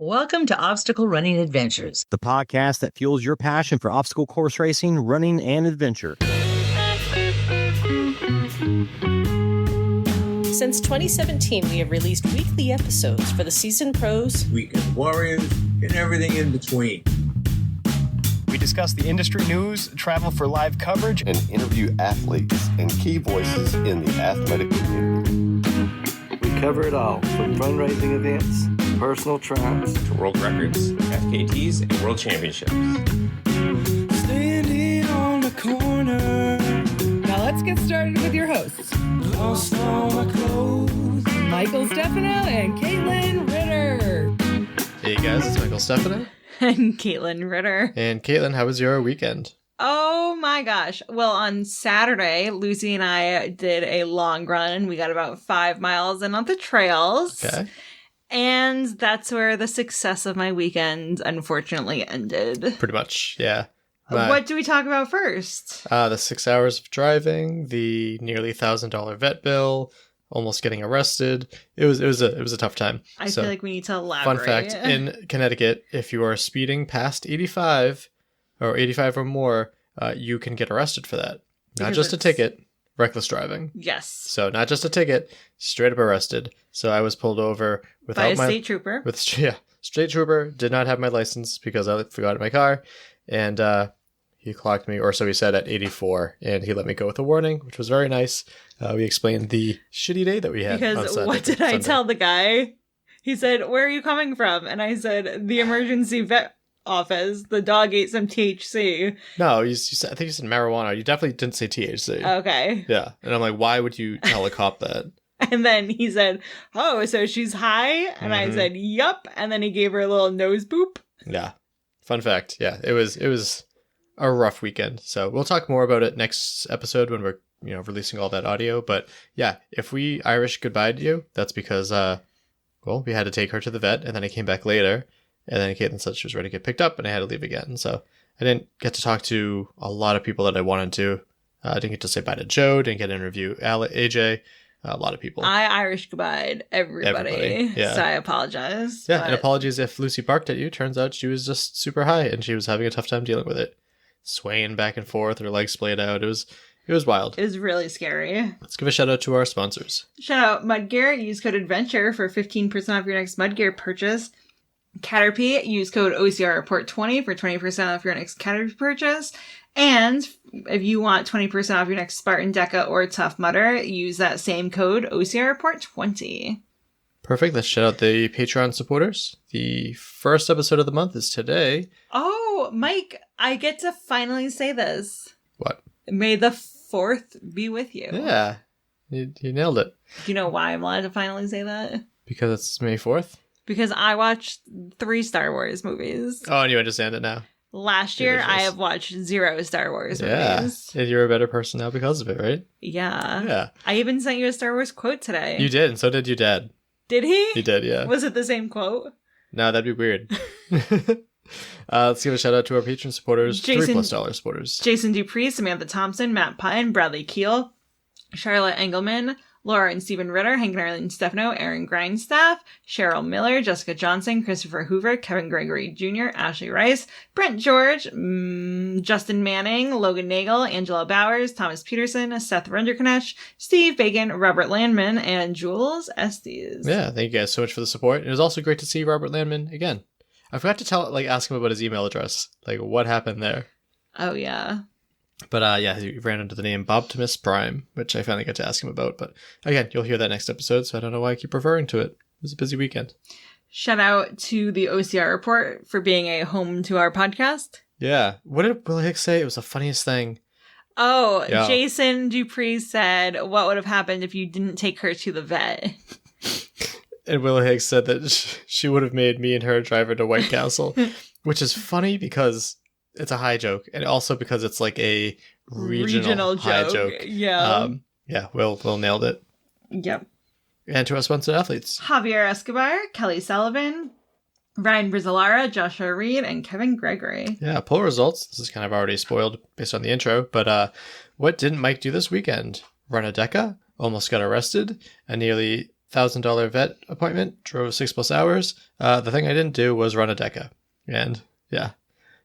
Welcome to Obstacle Running Adventures, the podcast that fuels your passion for obstacle course racing, running, and adventure. Since 2017, we have released weekly episodes for the seasoned pros, weekend warriors, and everything in between. We discuss the industry news, travel for live coverage, and interview athletes and key voices in the athletic community. We cover it all, from fundraising events, personal trials, to world records, FKTs, and world championships. Standing on the corner. Now let's get started with your hosts. Lost all my clothes. Michael Stefano and Caitlin Ritter. Hey guys, it's Michael Stefano. And Caitlin Ritter. And Caitlin, how was your weekend? Oh my gosh. Well, on Saturday, Lucy and I did a long run. We got about 5 miles in on the trails. Okay. And that's where the success of my weekend unfortunately ended. Pretty much, yeah. What do we talk about first? The 6 hours of driving, the nearly $1,000 vet bill, almost getting arrested. It was a tough time. I feel like we need to elaborate. Fun fact, in Connecticut, if you are speeding past 85 or more, you can get arrested for that. Not just a ticket, reckless driving. Yes. So not just a ticket, straight up arrested. So I was pulled over without by a state trooper. State trooper, did not have my license because I forgot it in my car. And he clocked me, or so he said, at 84, and he let me go with a warning, which was very nice. We explained the shitty day that we had. Because what did I tell the guy? He said, "Where are you coming from?" And I said, "The emergency vet office. The dog ate some THC." No, I think you said marijuana. You definitely didn't say THC. Okay. Yeah. And I'm like, why would you tell a cop that? And then he said, "Oh, so she's high?" And I said, "Yup." And then he gave her a little nose boop. Yeah. Fun fact. Yeah, it was a rough weekend. So we'll talk more about it next episode when we're, releasing all that audio. But yeah, if we Irish goodbye you, that's because, we had to take her to the vet, and then I came back later, and then Caitlin said she was ready to get picked up, and I had to leave again. So I didn't get to talk to a lot of people that I wanted to. I didn't get to say bye to Joe, didn't get to interview AJ, a lot of people. I Irish goodbye everybody. Yeah. So I apologize. Yeah, and apologies if Lucy barked at you. Turns out she was just super high, and she was having a tough time dealing with it. Swaying back and forth, her legs splayed out. It was wild. It was really scary. Let's give a shout out to our sponsors. Shout out Mudgear. Use code ADVENTURE for 15% off your next Mudgear purchase. Caterpie. Use code OCR Report 20 for 20% off your next Caterpie purchase. And if you want 20% off your next Spartan Deca or Tough Mudder, use that same code OCR Report 20. Perfect. Let's shout out the Patreon supporters. The first episode of the month is today. Oh, Mike, I get to finally say this. What? May the 4th be with you. Yeah, you nailed it. Do you know why I'm allowed to finally say that? Because it's May 4th? Because I watched 3 Star Wars movies. Oh, and you understand it now? Last year, I have watched 0 Star Wars movies. And you're a better person now because of it, right? Yeah. Yeah. I even sent you a Star Wars quote today. You did, and so did your dad. Did he? He did, yeah. Was it the same quote? No, that'd be weird. Let's give a shout out to our patron supporters, $3+ supporters. Jason Dupree, Samantha Thompson, Matt Pine, Bradley Keel, Charlotte Engelman, Laura and Stephen Ritter, Hank and Arlene Stefano, Aaron Grindstaff, Cheryl Miller, Jessica Johnson, Christopher Hoover, Kevin Gregory Jr., Ashley Rice, Brent George, Justin Manning, Logan Nagel, Angela Bowers, Thomas Peterson, Seth Renderknecht, Steve Bacon, Robert Landman, and Jules Estes. Yeah, thank you guys so much for the support. It was also great to see Robert Landman again. I forgot to ask him about his email address. What happened there? Oh, yeah. But he ran under the name Bobtimus Prime, which I finally got to ask him about. But again, you'll hear that next episode, so I don't know why I keep referring to it. It was a busy weekend. Shout out to the OCR Report for being a home to our podcast. Yeah. What did Will Hicks say? It was the funniest thing. Oh, yeah. Jason Dupree said, "What would have happened if you didn't take her to the vet?" And Will Hicks said that she would have made me and her drive her to White Castle, which is funny because it's a high joke, and also because it's like a regional high joke. Yeah. Will nailed it. Yep. And to our sponsored athletes: Javier Escobar, Kelly Sullivan, Ryan Brizzalara, Joshua Reed, and Kevin Gregory. Yeah, poll results. This is kind of already spoiled based on the intro, but what didn't Mike do this weekend? Run a Deca, almost got arrested, a nearly $8,000 vet appointment, drove 6+ hours. The thing I didn't do was run a DECA. And yeah,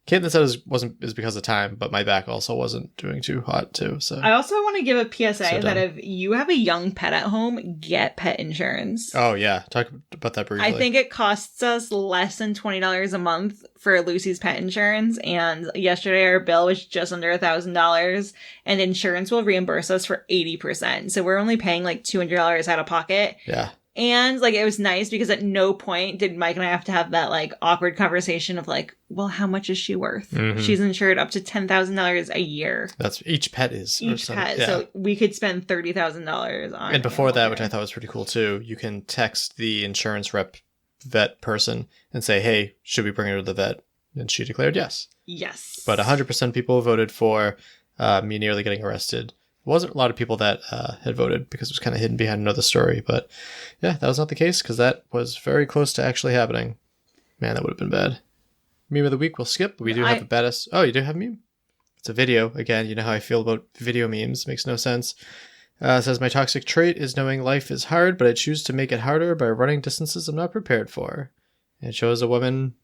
Caitlin said it was because of time, but my back also wasn't doing too hot too. So I also want to give a PSA that if you have a young pet at home, get pet insurance. Oh yeah, talk about that briefly. I think it costs us less than $20 a month for Lucy's pet insurance, and yesterday our bill was just under $1,000, and insurance will reimburse us for 80%. So we're only paying like $200 out of pocket. Yeah. And like it was nice because at no point did Mike and I have to have that like awkward conversation of like, well, how much is she worth? Mm-hmm. She's insured up to $10,000 a year. That's each pet is. Each pet. Yeah. So we could spend $30,000 on. And before that, which I thought was pretty cool too, you can text the insurance rep vet person and say, hey, should we bring her to the vet? And she declared yes. Yes. But 100% people voted for me nearly getting arrested. There wasn't a lot of people that had voted because it was kind of hidden behind another story. But yeah, that was not the case because that was very close to actually happening. Man, that would have been bad. Meme of the week we'll skip, but we do have a badass. Oh, you do have a meme? It's a video. Again, you know how I feel about video memes. Makes no sense. It says, my toxic trait is knowing life is hard, but I choose to make it harder by running distances I'm not prepared for. And it shows a woman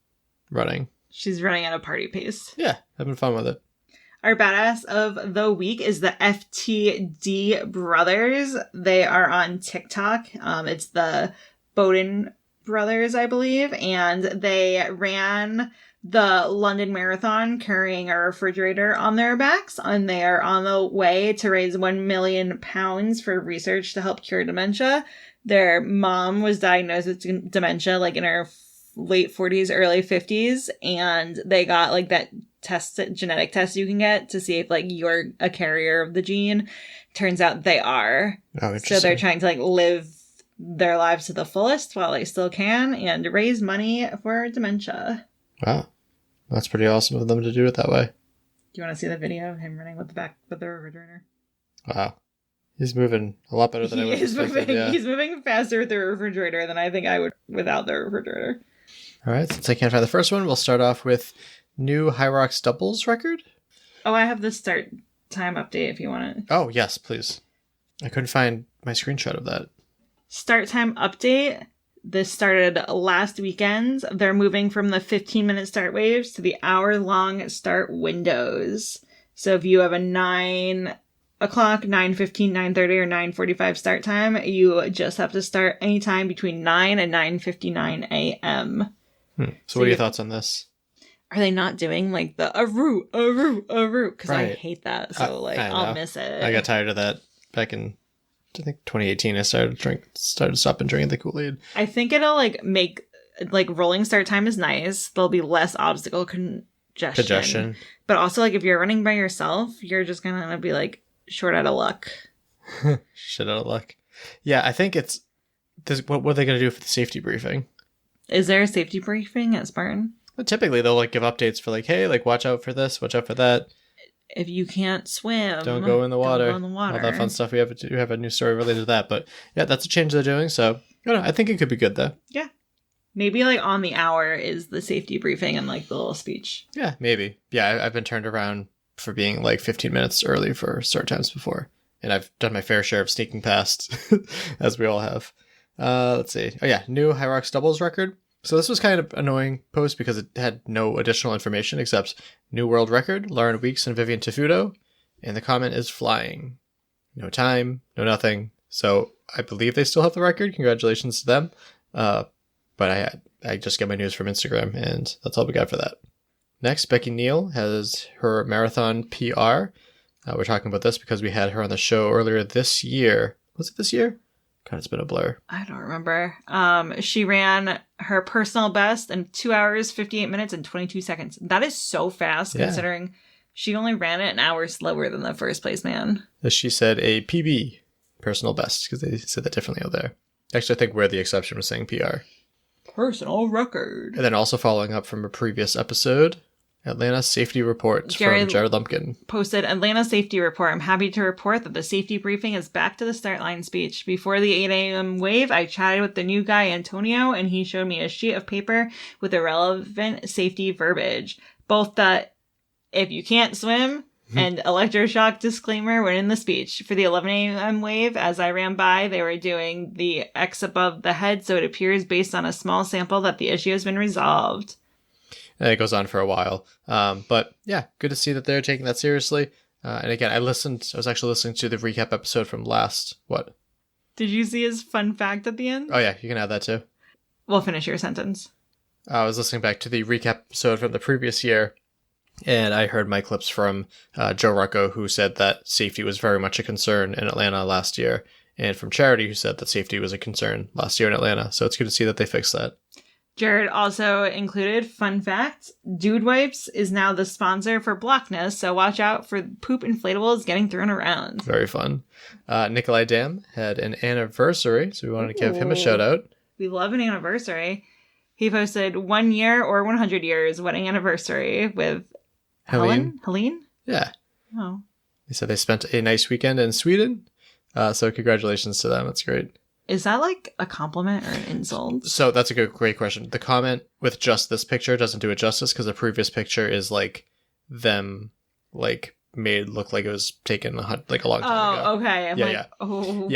running. She's running at a party pace. Yeah, having fun with it. Our badass of the week is the FTD brothers. They are on TikTok. It's the Bowden brothers, I believe. And they ran the London Marathon carrying a refrigerator on their backs. And they are on the way to raise £1 million for research to help cure dementia. Their mom was diagnosed with dementia like in her late 40s, early 50s. And they got like that genetic test you can get to see if like you're a carrier of the gene. Turns out they are. Oh, so they're trying to like live their lives to the fullest while they still can and raise money for dementia. Wow. That's pretty awesome of them to do it that way. Do you want to see the video of him running with the refrigerator? Wow. He's moving a lot better than I would have expected. Yeah. He's moving faster with the refrigerator than I think I would without the refrigerator. All right. Since I can't find the first one, we'll start off with new High Rocks doubles record. Oh, I have the start time update if you want it. Oh, yes, please. I couldn't find my screenshot of that. Start time update. This started last weekend. They're moving from the 15-minute start waves to the hour-long start windows. So if you have a 9 o'clock, 9:15, 9:30, or 9:45 start time, you just have to start anytime between 9 and 9:59 a.m. So what are your thoughts on this? Are they not doing like the a root? Because I hate that. So I'll miss it. I got tired of that back in, I think 2018. I started stopping drinking the Kool-Aid. I think it'll like make like rolling start time is nice. There'll be less obstacle congestion. But also like if you're running by yourself, you're just gonna be like short out of luck. Shit out of luck. Yeah, I think it's this. What are they gonna do for the safety briefing? Is there a safety briefing at Spartan? Typically, they'll like give updates for like, hey, like watch out for this, watch out for that. If you can't swim, don't go in the water. Don't go in the water. All that fun stuff. We have a new story related to that. But yeah, that's a change they're doing. So I don't know, I think it could be good though. Yeah, maybe like on the hour is the safety briefing and like the little speech. Yeah, maybe. Yeah, I've been turned around for being like 15 minutes early for start times before, and I've done my fair share of sneaking past, as we all have. Let's see. Oh yeah, new High Rocks doubles record. So this was kind of annoying post because it had no additional information except new world record, Lauren Weeks and Vivian Tafuto. And the comment is flying. No time, no nothing. So I believe they still have the record. Congratulations to them. But I just get my news from Instagram and that's all we got for that. Next, Becky Neal has her marathon PR. We're talking about this because we had her on the show earlier this year. Was it this year? God, it's been a blur. I don't remember. She ran her personal best in 2 hours, 58 minutes, and 22 seconds. That is so fast considering she only ran it an hour slower than the first place man. As she said, a PB, personal best, because they said that differently out there. Actually, I think we're the exception with saying PR. Personal record. And then also following up from a previous episode, Atlanta Safety Report from Jared Lumpkin. Posted Atlanta Safety Report. I'm happy to report that the safety briefing is back to the start line speech. Before the 8 a.m. wave, I chatted with the new guy, Antonio, and he showed me a sheet of paper with the relevant safety verbiage. Both that if you can't swim, And electroshock disclaimer when in the speech. For the 11 a.m. wave, as I ran by, they were doing the X above the head, so it appears based on a small sample that the issue has been resolved. And it goes on for a while. But yeah, good to see that they're taking that seriously. And again, I was actually listening to the recap episode from what? Did you see his fun fact at the end? Oh yeah, you can add that too. We'll finish your sentence. I was listening back to the recap episode from the previous year, and I heard my clips from Joe Rucco, who said that safety was very much a concern in Atlanta last year, and from Charity, who said that safety was a concern last year in Atlanta. So it's good to see that they fixed that. Jared also included, fun fact, Dude Wipes is now the sponsor for Blockness, so watch out for poop inflatables getting thrown around. Very fun. Nikolai Dam had an anniversary, so we wanted to give him a shout out. We love an anniversary. He posted 1 year or 100 years wedding anniversary with Helene? Yeah. Oh. He said they spent a nice weekend in Sweden. So congratulations to them. That's great. Is that like a compliment or an insult? So that's a great question. The comment with just this picture doesn't do it justice because the previous picture is like them like made look like it was taken like a long time ago. Oh, okay. Yeah.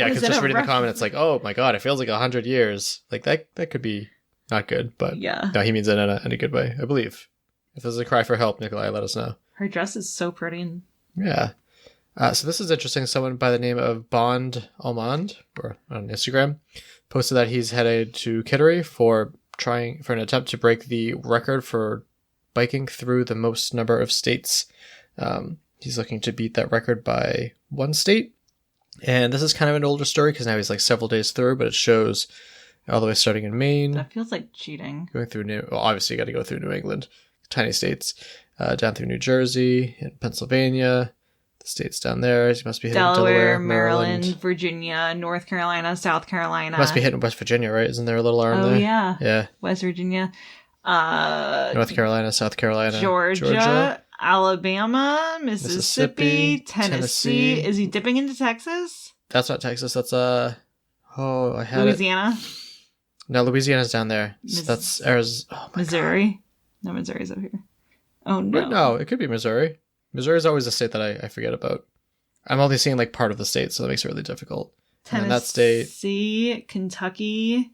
Because just reading the comment, it's like, oh my god, it feels like 100 years. Like that could be not good, but yeah. No, he means it in a good way, I believe. If there's a cry for help, Nikolai, let us know. Her dress is so pretty. Yeah. So this is interesting. Someone by the name of Bond Almond, or on Instagram, posted that he's headed to Kittery for an attempt to break the record for biking through the most number of states. He's looking to beat that record by one state. And this is kind of an older story because now he's like several days through, but it shows all the way starting in Maine. That feels like cheating. Going through obviously you got to go through New England, tiny states, down through New Jersey and Pennsylvania. States down there. He must be hitting Delaware, Maryland, Virginia, North Carolina, South Carolina. Must be hitting West Virginia, right? Isn't there a little arm there? Oh, yeah. Yeah. West Virginia. North Carolina, South Carolina. Georgia, Alabama, Mississippi, Tennessee. Is he dipping into Texas? That's not Texas. That's Louisiana? No, Louisiana's down there. So that's Arizona. Oh, Missouri? God. No, Missouri's up here. Oh, no. Wait, no, it could be Missouri. Missouri is always a state that I forget about. I'm only seeing like part of the state, so that makes it really difficult. Tennessee, that state, Kentucky.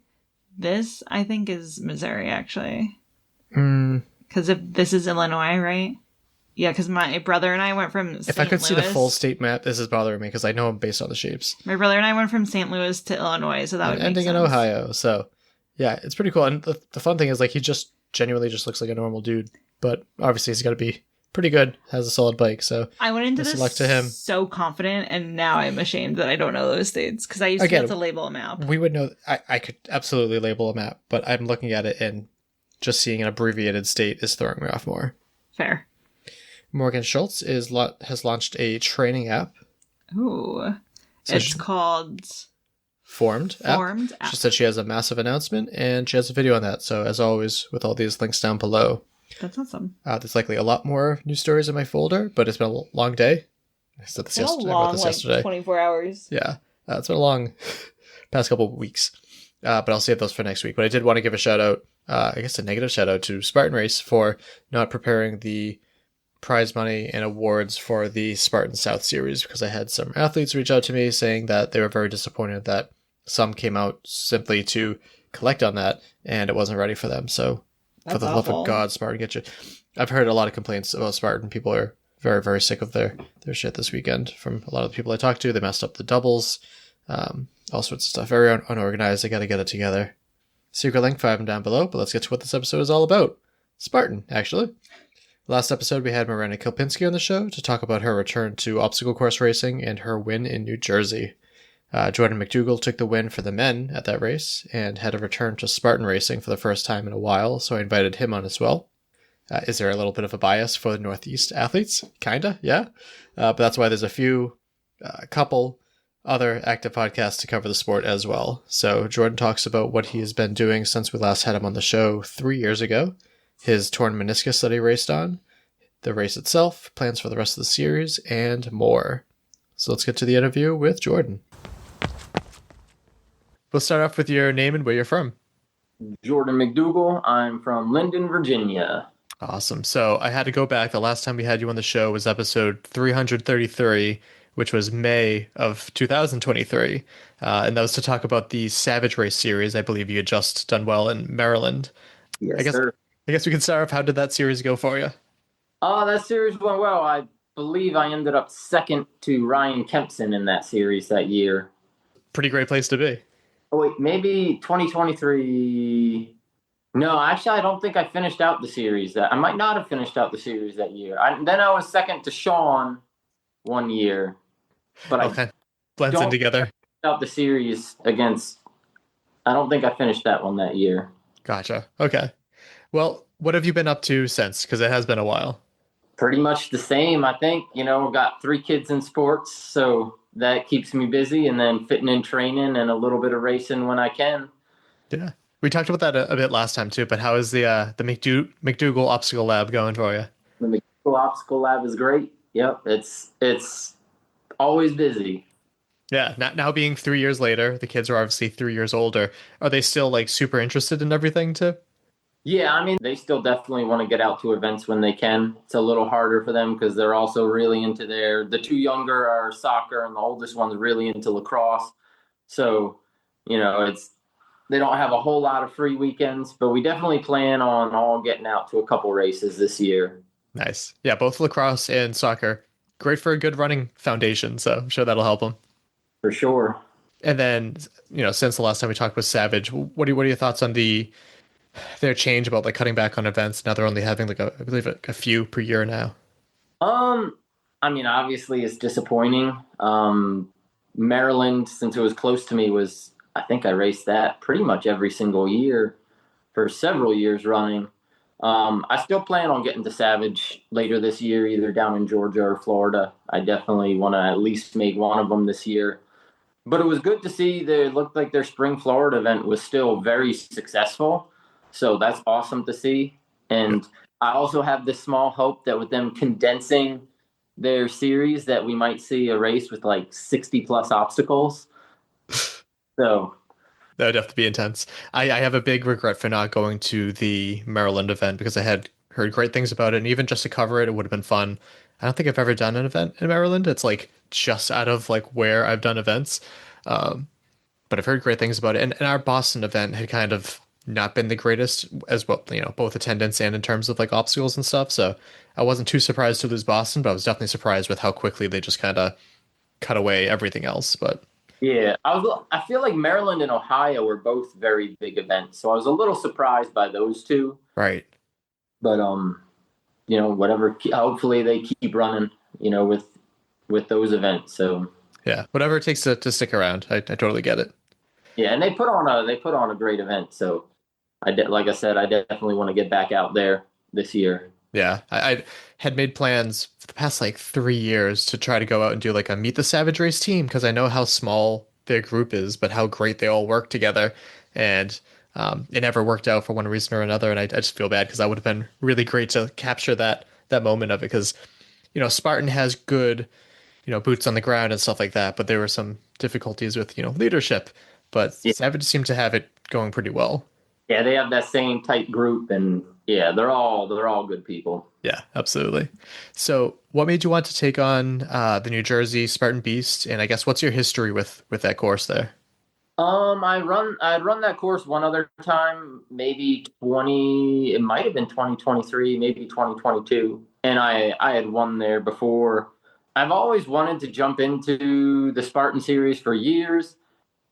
This, I think, is Missouri, actually. Because if this is Illinois, right? Yeah, because my brother and I went from If I could see the full state map, this is bothering me because I know I'm based on the shapes. My brother and I went from St. Louis to Illinois, so that would make ending sense. in Ohio. So, yeah, it's pretty cool. And the fun thing is, like, he just genuinely just looks like a normal dude. But obviously, he's got to be pretty good, has a solid bike. So I went into this luck to him. So confident, and now I'm ashamed that I don't know those states because I used to be able to label a map. We would know. I could absolutely label a map, but I'm looking at it and just seeing an abbreviated state is throwing me off more. Fair. Morgan Schultz has launched a training app. Ooh, so it's called Formed app. She said she has a massive announcement and she has a video on that. So as always, with all these links down below. That's awesome. There's likely a lot more news stories in my folder, but it's been a long day. I said this yesterday. 24 hours. Yeah. It's been a long past couple of weeks. But I'll save those for next week. But I did want to give a shout out, I guess a negative shout out to Spartan Race for not preparing the prize money and awards for the Spartan South series, because I had some athletes reach out to me saying that they were very disappointed that some came out simply to collect on that and it wasn't ready for them. So for the love of God, Spartan, get you. I've heard a lot of complaints about Spartan. People are very, very sick of their shit this weekend from a lot of the people I talked to. They messed up the doubles, all sorts of stuff. Very unorganized. They got to get it together. Secret link, 5 down below, but let's get to what this episode is all about. Spartan, actually. Last episode, we had Miranda Kilpinski on the show to talk about her return to obstacle course racing and her win in New Jersey. Jordan McDougal took the win for the men at that race and had a return to Spartan racing for the first time in a while, so I invited him on as well. Is there a little bit of a bias for the Northeast athletes? Kinda, yeah. But that's why there's a couple other active podcasts to cover the sport as well. So Jordan talks about what he has been doing since we last had him on the show 3 years ago, his torn meniscus that he raced on, the race itself, plans for the rest of the series, and more. So let's get to the interview with Jordan. We'll start off with your name and where you're from. Jordan McDougal. I'm from Linden, Virginia. Awesome. So I had to go back. The last time we had you on the show was episode 333, which was May of 2023. And that was to talk about the Savage Race series. I believe you had just done well in Maryland. Yes, sir. I guess we can start off. How did that series go for you? That series went well. I believe I ended up second to Ryan Kempson in that series that year. Pretty great place to be. Oh, wait, maybe 2023. No, actually, I don't think I finished out the series. I might not have finished out the series that year. Then I was second to Sean one year. But okay. Blends in together. Out the series against, I don't think I finished that one that year. Gotcha. Okay. Well, what have you been up to since? Because it has been a while. Pretty much the same, I think. We've got 3 kids in sports, so that keeps me busy, and then fitting in training and a little bit of racing when I can. Yeah. We talked about that a bit last time too, but how is the McDougal Obstacle Lab going for you? The McDougal Obstacle Lab is great. Yep, it's always busy. Yeah, now being 3 years later, the kids are obviously 3 years older. Are they still like super interested in everything too? Yeah, I mean, they still definitely want to get out to events when they can. It's a little harder for them because they're also really into the 2 younger are soccer and the oldest one's really into lacrosse. So, they don't have a whole lot of free weekends, but we definitely plan on all getting out to a couple races this year. Nice. Yeah, both lacrosse and soccer. Great for a good running foundation, so I'm sure that'll help them. For sure. And then, since the last time we talked with Savage, what are your thoughts on their change about like cutting back on events? Now they're only having I believe a few per year now. I mean, obviously it's disappointing. Maryland, since it was close to me, I think I raced that pretty much every single year for several years running. I still plan on getting to Savage later this year, either down in Georgia or Florida. I definitely want to at least make one of them this year. But it was good to see it looked like their spring Florida event was still very successful. So that's awesome to see. And I also have this small hope that with them condensing their series that we might see a race with like 60 plus obstacles. So that would have to be intense. I have a big regret for not going to the Maryland event because I had heard great things about it, and even just to cover it would have been fun. I don't think I've ever done an event in Maryland. It's like just out of like where I've done events. But I've heard great things about it. And our Boston event had kind of not been the greatest as well, both attendance and in terms of like obstacles and stuff. So I wasn't too surprised to lose Boston, but I was definitely surprised with how quickly they just kind of cut away everything else. But yeah, I feel like Maryland and Ohio were both very big events, so I was a little surprised by those two. Right. But whatever. Hopefully they keep running, with those events. So yeah, whatever it takes to stick around. I totally get it. Yeah, and they put on a great event. So like I said, I definitely want to get back out there this year. Yeah, I had made plans for the past like 3 years to try to go out and do like a Meet the Savage Race team because I know how small their group is, but how great they all work together. And it never worked out for one reason or another. And I just feel bad because that would have been really great to capture that moment of it because, Spartan has good, boots on the ground and stuff like that. But there were some difficulties with, leadership. But yeah. Savage seemed to have it going pretty well. Yeah, they have that same tight group, and yeah, they're all good people. Yeah, absolutely. So, what made you want to take on the New Jersey Spartan Beast? And I guess what's your history with that course there? I'd run that course one other time, maybe it might have been 2023, maybe 2022, and I had won there before. I've always wanted to jump into the Spartan series for years.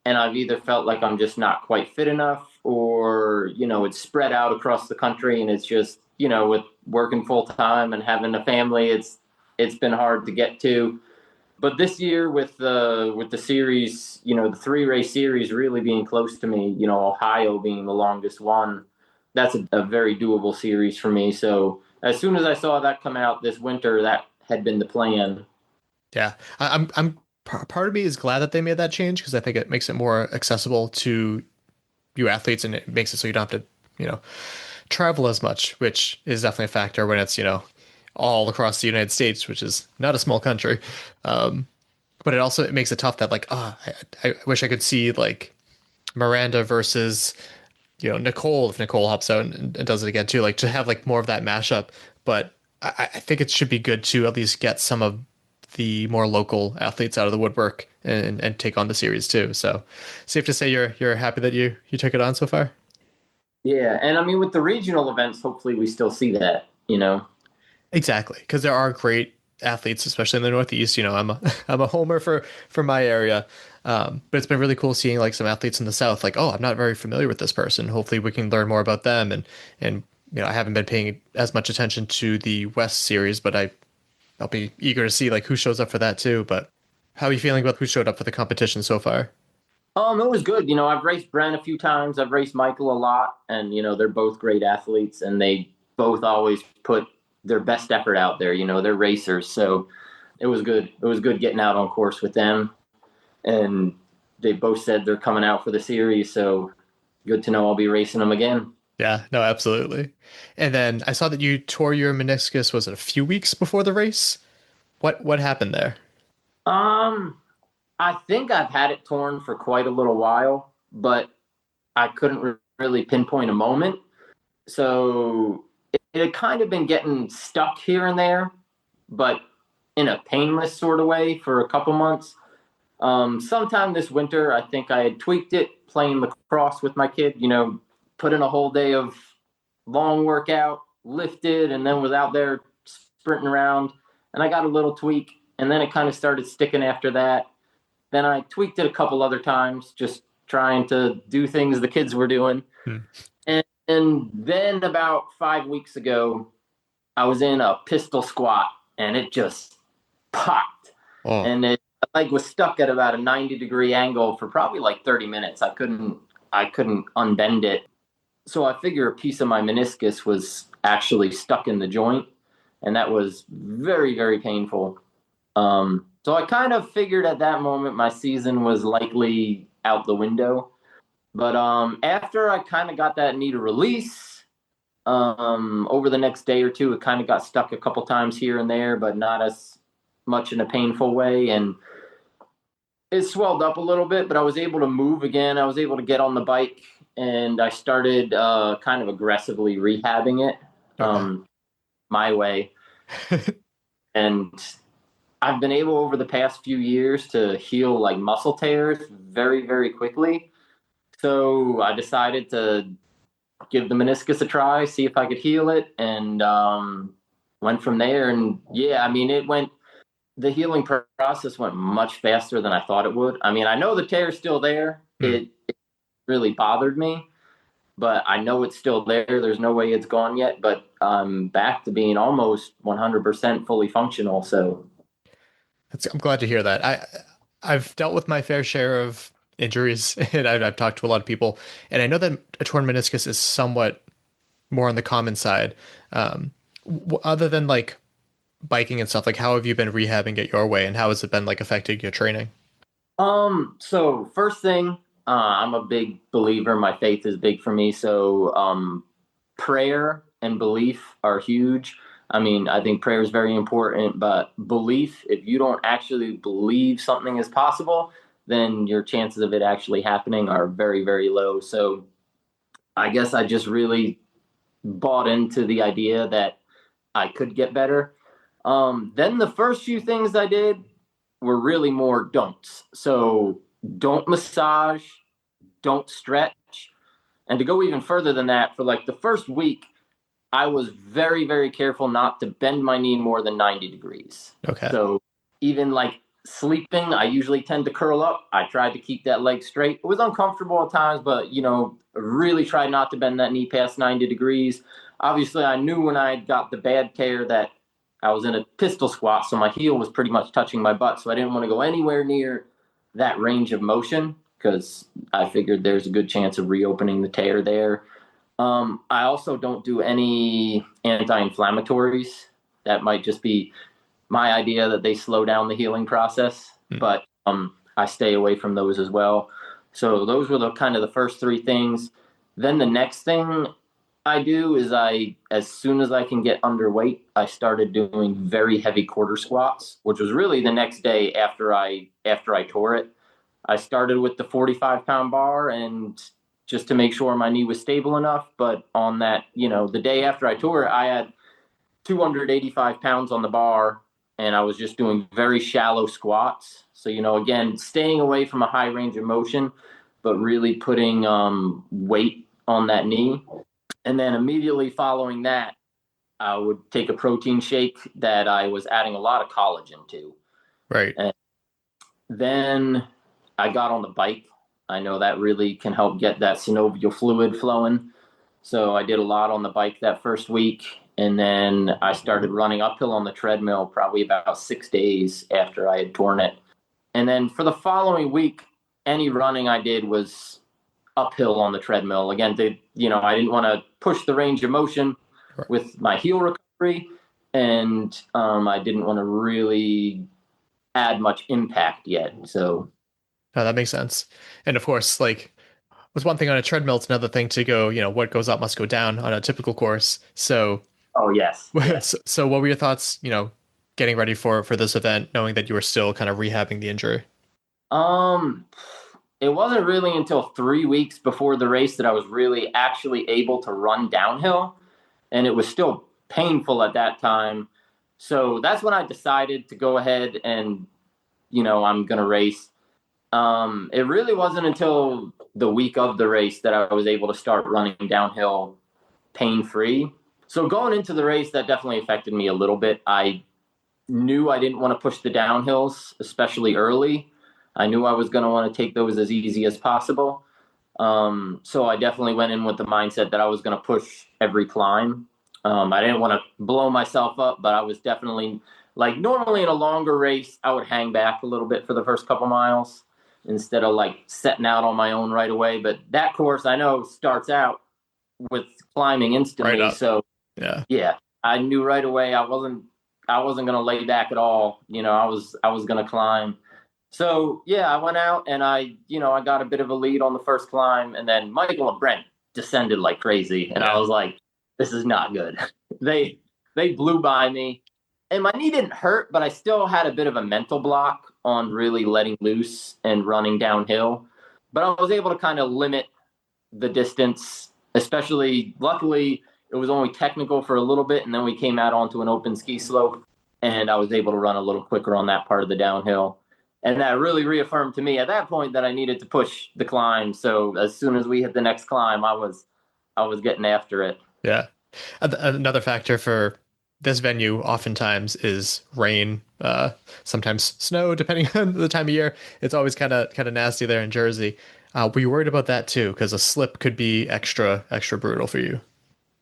And I've either felt like I'm just not quite fit enough or, it's spread out across the country and it's just, with working full time and having a family, it's been hard to get to. But this year with the series, the 3-race series really being close to me, Ohio being the longest one, that's a very doable series for me. So as soon as I saw that come out this winter, that had been the plan. Yeah, I'm part of me is glad that they made that change because I think it makes it more accessible to you athletes and it makes it so you don't have to, travel as much, which is definitely a factor when it's, all across the United States, which is not a small country. But it makes it tough that like, I wish I could see like Miranda versus Nicole, if Nicole hops out and does it again too, like to have like more of that mashup. But I think it should be good to at least get some of the more local athletes out of the woodwork and take on the series too. So safe to say you're happy that you took it on so far. Yeah, and I mean with the regional events, hopefully we still see that. Exactly, because there are great athletes, especially in the Northeast. I'm a homer for my area, but it's been really cool seeing like some athletes in the South. Like, oh, I'm not very familiar with this person. Hopefully, we can learn more about them. And I haven't been paying as much attention to the West series, but I'll be eager to see like who shows up for that too. But how are you feeling about who showed up for the competition so far? It was good. I've raced Brent a few times. I've raced Michael a lot, and they're both great athletes, and they both always put their best effort out there. They're racers, so it was good. It was good getting out on course with them, and they both said they're coming out for the series, so good to know I'll be racing them again. Yeah, no, absolutely. And then I saw that you tore your meniscus, was it a few weeks before the race? What happened there? I think I've had it torn for quite a little while, but I couldn't really pinpoint a moment. So it had kind of been getting stuck here and there, but in a painless sort of way for a couple months. Sometime this winter, I think I had tweaked it playing lacrosse with my kid, put in a whole day of long workout, lifted, and then was out there sprinting around. And I got a little tweak, and then it kind of started sticking after that. Then I tweaked it a couple other times, just trying to do things the kids were doing. And then about 5 weeks ago, I was in a pistol squat, and it just popped. Oh. And the leg was stuck at about a 90-degree angle for probably like 30 minutes. I couldn't unbend it. So I figure a piece of my meniscus was actually stuck in the joint, and that was very, very painful. So I kind of figured at that moment my season was likely out the window. But after I kind of got that knee to release, over the next day or two, it kind of got stuck a couple times here and there, but not as much in a painful way. And it swelled up a little bit, but I was able to move again. I was able to get on the bike, and I started kind of aggressively rehabbing it my way. And I've been able over the past few years to heal like muscle tears very, very quickly. So I decided to give the meniscus a try, see if I could heal it, and went from there. And yeah, I mean, the healing process went much faster than I thought it would. I mean, I know the tear's still there. It really bothered me, but I know it's still there. There's no way it's gone yet, but I'm back to being almost 100% fully functional. So I'm glad to hear that. I've dealt with my fair share of injuries, and I've talked to a lot of people, and I know that a torn meniscus is somewhat more on the common side. Other than like biking and stuff, like how have you been rehabbing it your way, and how has it been like affecting your training? So first thing, I'm a big believer. My faith is big for me. So prayer and belief are huge. I mean, I think prayer is very important, but belief, if you don't actually believe something is possible, then your chances of it actually happening are very, very low. So I guess I just really bought into the idea that I could get better. Then the first few things I did were really more don'ts. So don't massage, don't stretch. And to go even further than that, for like the first week, I was very, very careful not to bend my knee more than 90 degrees. Okay. So even like sleeping, I usually tend to curl up. I tried to keep that leg straight. It was uncomfortable at times, but, really tried not to bend that knee past 90 degrees. Obviously, I knew when I got the bad tear that I was in a pistol squat, so my heel was pretty much touching my butt. So I didn't want to go anywhere near that range of motion because I figured there's a good chance of reopening the tear there. I also don't do any anti-inflammatories. That might just be my idea that they slow down the healing process, but I stay away from those as well. So those were the kind of the first three things. Then the next thing I do is as soon as I can get underweight, I started doing very heavy quarter squats, which was really the next day after I tore it. I started with the 45-pound bar and just to make sure my knee was stable enough. But on that, the day after I tore it, I had 285 pounds on the bar, and I was just doing very shallow squats. So, again, staying away from a high range of motion, but really putting weight on that knee. And then immediately following that, I would take a protein shake that I was adding a lot of collagen to. Right. And then I got on the bike. I know that really can help get that synovial fluid flowing. So I did a lot on the bike that first week. And then I started running uphill on the treadmill probably about 6 days after I had torn it. And then for the following week, any running I did was uphill on the treadmill. Again, I didn't want to push the range of motion with my heel recovery. And I didn't want to really add much impact yet. So. No, that makes sense. And of course, like, with one thing on a treadmill, it's another thing to go, what goes up must go down on a typical course. So. Oh, yes. So what were your thoughts, getting ready for this event, knowing that you were still kind of rehabbing the injury? It wasn't really until 3 weeks before the race that I was really actually able to run downhill. And it was still painful at that time. So that's when I decided to go ahead and, I'm going to race. It really wasn't until the week of the race that I was able to start running downhill pain-free. So going into the race, that definitely affected me a little bit. I knew I didn't want to push the downhills, especially early. I knew I was going to want to take those as easy as possible. So I definitely went in with the mindset that I was going to push every climb. I didn't want to blow myself up, but I was definitely, like, normally in a longer race, I would hang back a little bit for the first couple miles instead of like setting out on my own right away. But that course I know starts out with climbing instantly. Right, so yeah, I knew right away I wasn't going to lay back at all. I was going to climb. So yeah, I went out and I got a bit of a lead on the first climb, and then Michael and Brent descended like crazy. And I was like, this is not good. They blew by me, and my knee didn't hurt, but I still had a bit of a mental block on really letting loose and running downhill. But I was able to kind of limit the distance, especially luckily it was only technical for a little bit. And then we came out onto an open ski slope, and I was able to run a little quicker on that part of the downhill. And that really reaffirmed to me at that point that I needed to push the climb. So as soon as we hit the next climb, I was getting after it. Yeah. Another factor for this venue oftentimes is rain, sometimes snow, depending on the time of year. It's always kind of nasty there in Jersey. Were you worried about that too? Because a slip could be extra brutal for you.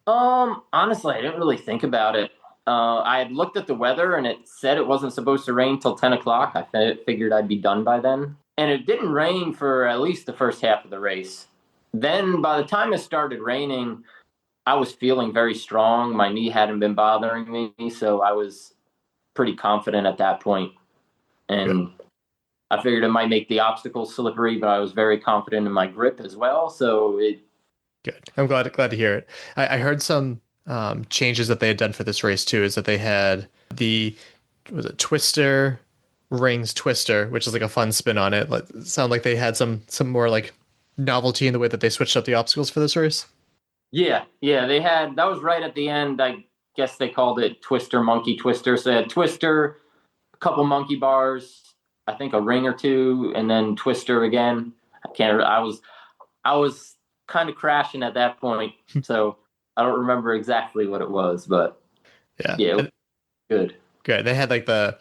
Honestly, I didn't really think about it. I had looked at the weather and it said it wasn't supposed to rain till 10 o'clock. I figured I'd be done by then. And it didn't rain for at least the first half of the race. Then by the time it started raining, I was feeling very strong. My knee hadn't been bothering me, so I was pretty confident at that point. And I figured it might make the obstacles slippery, but I was very confident in my grip as well. So Good. I'm glad to hear it. I heard some changes that they had done for this race too. Is that they had Twister Rings Twister, which is like a fun spin on it. It sounded like they had some more like novelty in the way that they switched up the obstacles for this race. Yeah, they had, that was right at the end. I guess they called it Twister Monkey Twister. So they had Twister, a couple monkey bars, I think a ring or two, and then Twister again. I was kind of crashing at that point, so I don't remember exactly what it was, but yeah, it was good. Good. They had like the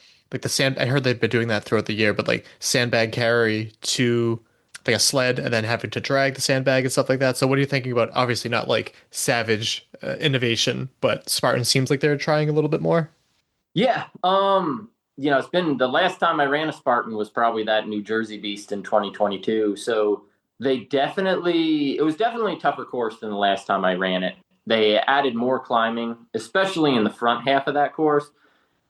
sand. I heard they've been doing that throughout the year, but like sandbag carry to like a sled and then having to drag the sandbag and stuff like that. So what are you thinking about? Obviously not like savage innovation, but Spartan seems like they're trying a little bit more. Yeah. It's been, the last time I ran a Spartan was probably that New Jersey Beast in 2022. So it was definitely a tougher course than the last time I ran it. They added more climbing, especially in the front half of that course.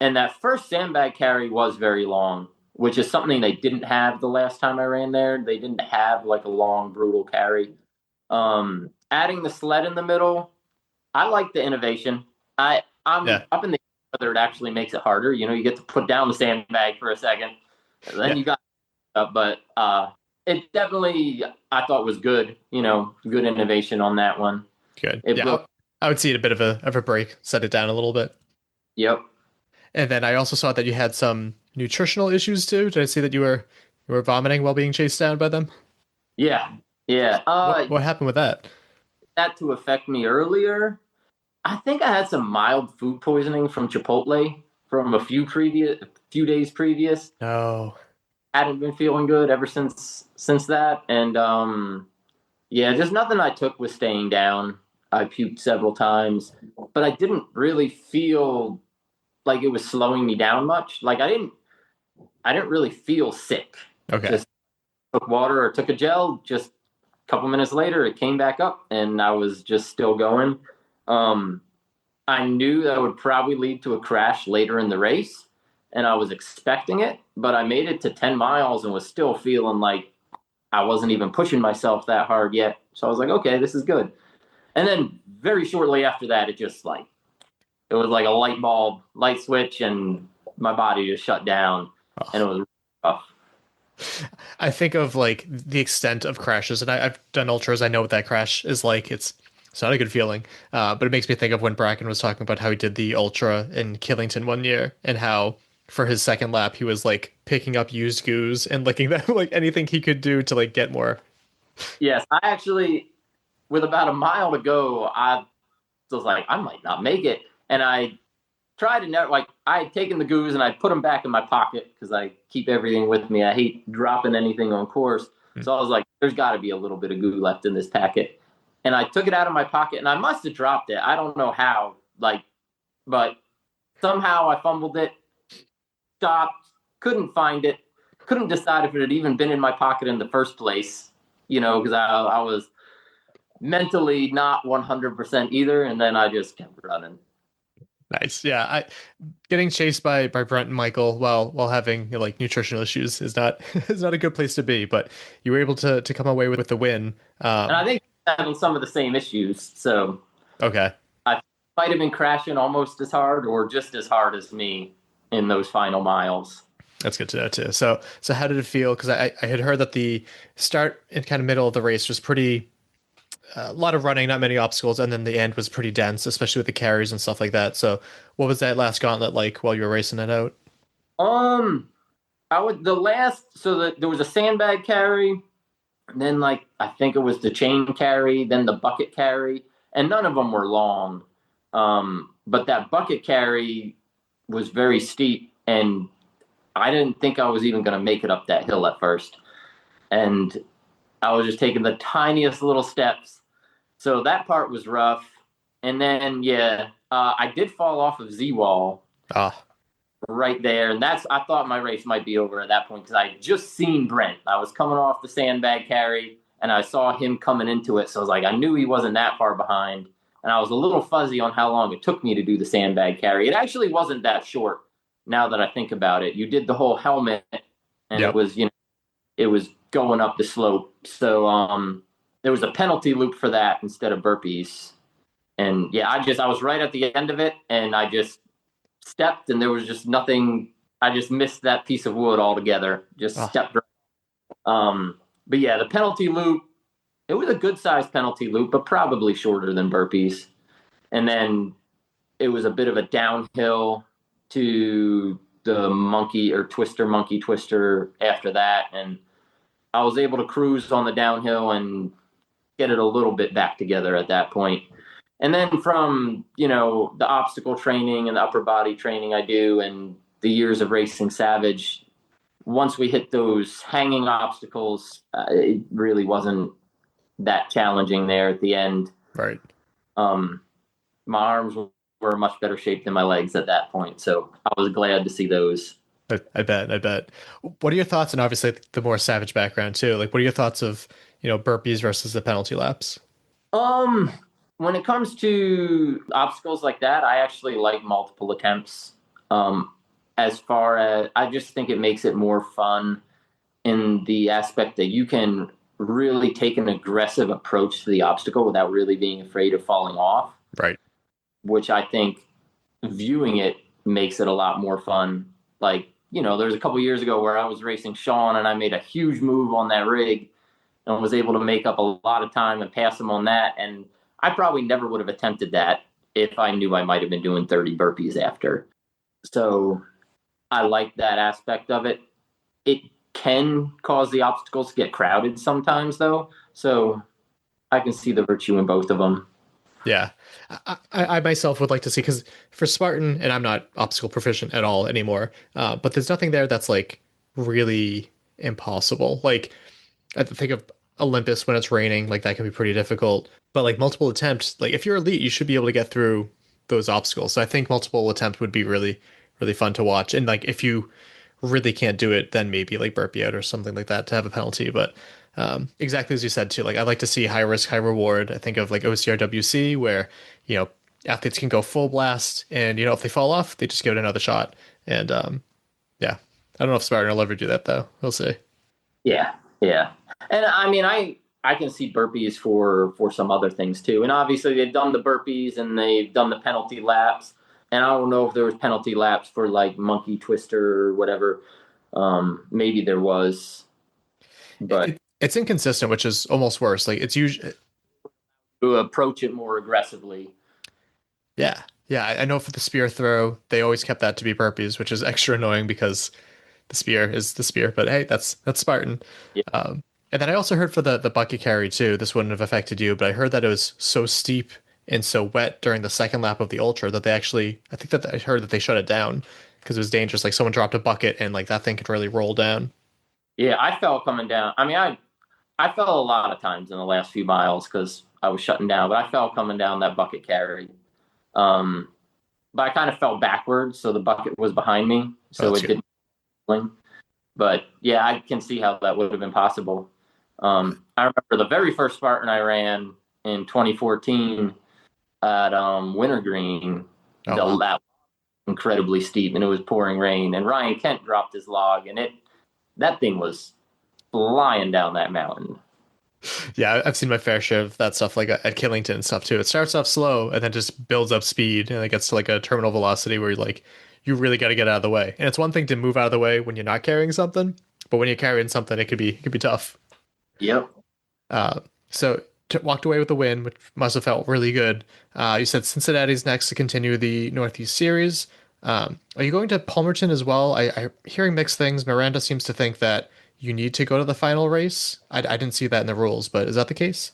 And that first sandbag carry was very long, which is something they didn't have the last time I ran there. They didn't have like a long, brutal carry. Adding the sled in the middle, I like the innovation. I'm up in the whether it actually makes it harder. You get to put down the sandbag for a second, and then you got but it definitely, I thought was good, good innovation on that one. Good. I would see it a bit of a break, set it down a little bit. Yep. And then I also saw that you had some nutritional issues too. Did I see that you were vomiting while being chased down by them? Yeah. What happened with that? That to affect me earlier. I think I had some mild food poisoning from Chipotle from a few days previous. No. Hadn't been feeling good ever since that. And just nothing I took was staying down. I puked several times, but I didn't really feel like it was slowing me down much. Like I didn't really feel sick. Okay. Just took water or took a gel. Just a couple minutes later, it came back up, and I was just still going. I knew that would probably lead to a crash later in the race, and I was expecting it. But I made it to 10 miles and was still feeling like I wasn't even pushing myself that hard yet. So I was like, okay, this is good. And then very shortly after that, it was like a light switch, and my body just shut down, and it was rough. I think of like the extent of crashes, and I've done ultras. I know what that crash is like. It's not a good feeling, but it makes me think of when Bracken was talking about how he did the ultra in Killington one year, and how for his second lap he was like picking up used goos and licking them, like anything he could do to like get more. Yes, I actually, with about a mile to go, I was like, I might not make it. And I tried to I had taken the goos and I put them back in my pocket because I keep everything with me. I hate dropping anything on course. So I was like, there's got to be a little bit of goo left in this packet. And I took it out of my pocket, and I must have dropped it. I don't know how, but somehow I fumbled it, stopped, couldn't find it, couldn't decide if it had even been in my pocket in the first place, because I was mentally not 100% either. And then I just kept running. Nice. Yeah. Getting chased by Brent and Michael while having nutritional issues is not a good place to be, but you were able to come away with the win. And I think having some of the same issues. So okay. I might have been crashing almost as hard or just as hard as me in those final miles. That's good to know too. So how did it feel? Because I had heard that the start and kind of middle of the race was pretty, a lot of running, not many obstacles, and then the end was pretty dense, especially with the carries and stuff like that. So what was that last gauntlet like while you were racing it out? There was a sandbag carry, and then I think it was the chain carry, then the bucket carry, and none of them were long. But that bucket carry was very steep, and I didn't think I was even going to make it up that hill at first. And I was just taking the tiniest little steps. So that part was rough. And then, I did fall off of Z-Wall right there. And I thought my race might be over at that point because I had just seen Brent. I was coming off the sandbag carry, and I saw him coming into it. So I was like, I knew he wasn't that far behind. And I was a little fuzzy on how long it took me to do the sandbag carry. It actually wasn't that short now that I think about it. You did the whole helmet, and It was, it was going up the slope. So there was a penalty loop for that instead of burpees. And I was right at the end of it, and I just stepped, and there was just nothing. I just missed that piece of wood altogether. Just stepped right. But the penalty loop, it was a good sized penalty loop, but probably shorter than burpees. And then it was a bit of a downhill to the monkey twister after that. And I was able to cruise on the downhill and get it a little bit back together at that point. And then from, the obstacle training and the upper body training I do and the years of racing Savage, once we hit those hanging obstacles, it really wasn't that challenging there at the end. Right. My arms were in much better shape than my legs at that point. So I was glad to see those. I bet. What are your thoughts? And obviously the more Savage background too. What are your thoughts of, burpees versus the penalty laps? When it comes to obstacles like that, I actually like multiple attempts. As far as I just think it makes it more fun in the aspect that you can really take an aggressive approach to the obstacle without really being afraid of falling off. Right. Which I think viewing it makes it a lot more fun. there's a couple years ago where I was racing Sean and I made a huge move on that rig and was able to make up a lot of time and pass him on that. And I probably never would have attempted that if I knew I might have been doing 30 burpees after. So I like that aspect of it. It can cause the obstacles to get crowded sometimes, though. So I can see the virtue in both of them. Yeah. I myself would like to see, because for Spartan, and I'm not obstacle proficient at all anymore, but there's nothing there that's like really impossible. Like, I think of Olympus when it's raining, like that can be pretty difficult. But like multiple attempts, like if you're elite, you should be able to get through those obstacles. So I think multiple attempts would be really, really fun to watch. And like if you really can't do it, then maybe like burpee out or something like that to have a penalty. But exactly as you said too, like I like to see high risk, high reward. I think of like OCRWC where, athletes can go full blast and, if they fall off, they just give it another shot. And yeah, I don't know if Spartan will ever do that though. We'll see. Yeah. Yeah. And I mean, I can see burpees for some other things too. And obviously they've done the burpees and they've done the penalty laps. And I don't know if there was penalty laps for like monkey twister or whatever. Maybe there was, but it's inconsistent, which is almost worse. Like it's usually to approach it more aggressively. Yeah. Yeah. I know for the spear throw, they always kept that to be burpees, which is extra annoying because the spear is the spear, but hey, that's Spartan. Yeah. And then I also heard for the bucket carry too, this wouldn't have affected you, but I heard that it was so steep and so wet during the second lap of the ultra that I heard that they shut it down because it was dangerous. Like someone dropped a bucket and like that thing could really roll down. Yeah, I fell coming down. I mean, I fell a lot of times in the last few miles because I was shutting down, but I fell coming down that bucket carry. But I kind of fell backwards, so the bucket was behind me, so it didn't. But yeah, I can see how that would have been possible. I remember the very first Spartan I ran in 2014 at Wintergreen. That was incredibly steep, and it was pouring rain. And Ryan Kent dropped his log, and that thing was flying down that mountain. Yeah, I've seen my fair share of that stuff, like at Killington and stuff too. It starts off slow and then just builds up speed, and it gets to like a terminal velocity where you really got to get out of the way. And it's one thing to move out of the way when you're not carrying something, but when you're carrying something, it could be tough. Yep. So walked away with the win, which must have felt really good. You said Cincinnati's next to continue the Northeast Series. Are you going to Palmerton as well? I'm hearing mixed things. Miranda seems to think that you need to go to the final race. I didn't see that in the rules, but is that the case?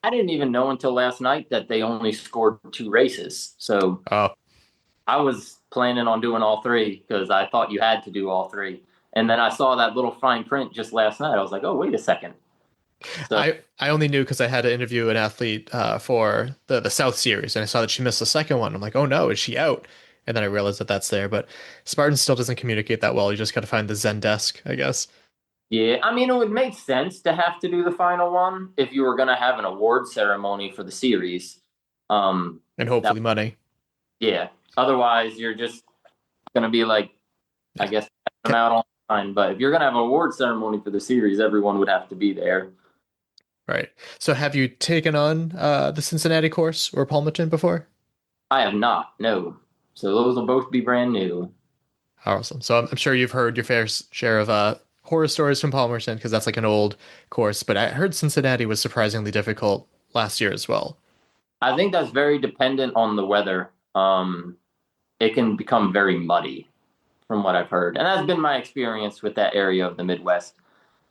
I didn't even know until last night that they only scored 2 races. So I was planning on doing all 3 because I thought you had to do all 3. And then I saw that little fine print just last night. I was like, oh, wait a second. So, I only knew because I had to interview an athlete for the South Series, and I saw that she missed the second one. I'm like, oh no, is she out? And then I realized that that's there. But Spartan still doesn't communicate that well. You just got to find the Zen desk, I guess. Yeah, I mean, it would make sense to have to do the final one if you were going to have an award ceremony for the series. And hopefully money. Yeah. Otherwise, you're just going to be like, I guess, I'm out on time. But if you're going to have an award ceremony for the series, everyone would have to be there. Right. So have you taken on the Cincinnati course or Palmerton before? I have not, no. So those will both be brand new. Awesome. So I'm sure you've heard your fair share of horror stories from Palmerton because that's like an old course. But I heard Cincinnati was surprisingly difficult last year as well. I think that's very dependent on the weather. It can become very muddy from what I've heard. And that's been my experience with that area of the Midwest.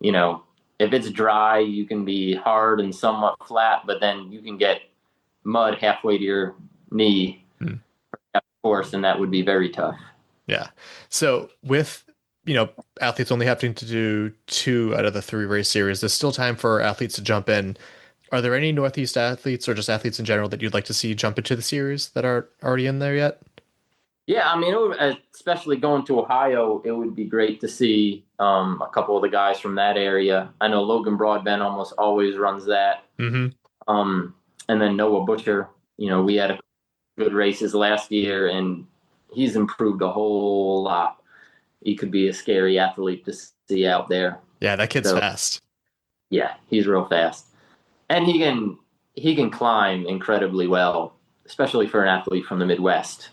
If it's dry, you can be hard and somewhat flat, but then you can get mud halfway to your knee, of course, and that would be very tough. Yeah. So with, athletes only having to do 2 out of the 3 race series, there's still time for athletes to jump in. Are there any Northeast athletes or just athletes in general that you'd like to see jump into the series that are already in there yet? Yeah, I mean, especially going to Ohio, it would be great to see a couple of the guys from that area. I know Logan Broadbent almost always runs that. Mm-hmm. And then Noah Butcher, we had a good races last year, and he's improved a whole lot. He could be a scary athlete to see out there. Yeah, that kid's fast. Yeah, he's real fast. And he can climb incredibly well, especially for an athlete from the Midwest.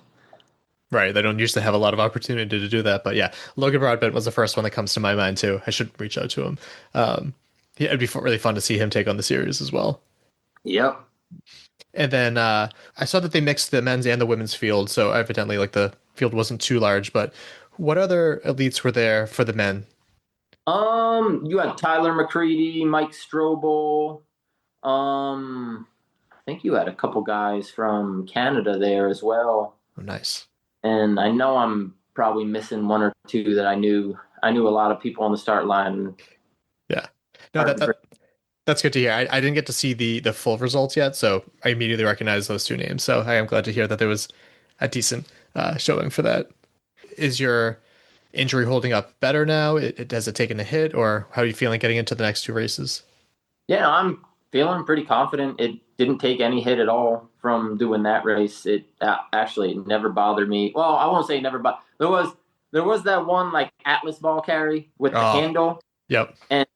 Right. They don't usually have a lot of opportunity to do that. But yeah, Logan Broadbent was the first one that comes to my mind too. I should reach out to him. Yeah, it'd be really fun to see him take on the series as well. Yep. And then I saw that they mixed the men's and the women's field. So evidently, like, the field wasn't too large. But what other elites were there for the men? You had Tyler McCready, Mike Strobel. I think you had a couple guys from Canada there as well. Oh, nice. And I know I'm probably missing one or two that I knew. I knew a lot of people on the start line. Yeah. No, that's good to hear. I didn't get to see the full results yet, so I immediately recognized those two names. So I am glad to hear that there was a decent showing for that. Is your injury holding up better now? Has it taken a hit, or how are you feeling getting into the next two races? Yeah, I'm feeling pretty confident. It didn't take any hit at all from doing that race. It actually never bothered me. Well, I won't say never bothered. There was that one like Atlas ball carry with the handle. Yep. And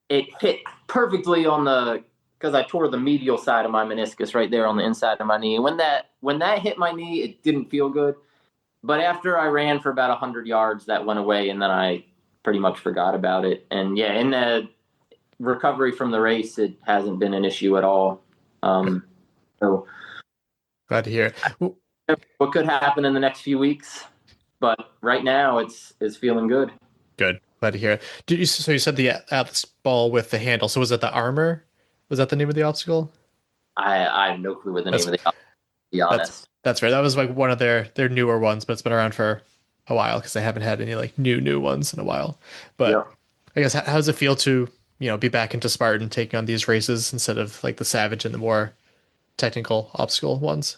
it hit perfectly because I tore the medial side of my meniscus right there on the inside of my knee. When that hit my knee, it didn't feel good. But after I ran for about 100 yards, that went away, and then I pretty much forgot about it. And yeah, in the recovery from the race, it hasn't been an issue at all. So glad to hear. What could happen in the next few weeks, but right now it's feeling good. Good. Glad to hear. So you said the Atlas ball with the handle. So was it the armor? Was that the name of the obstacle? I have no clue what the name of the obstacle, to be honest. That's right. That was like one of their newer ones, but it's been around for a while because they haven't had any like new ones in a while. But yeah. I guess how does it feel to, be back into Spartan, taking on these races instead of like the Savage and the more technical obstacle ones?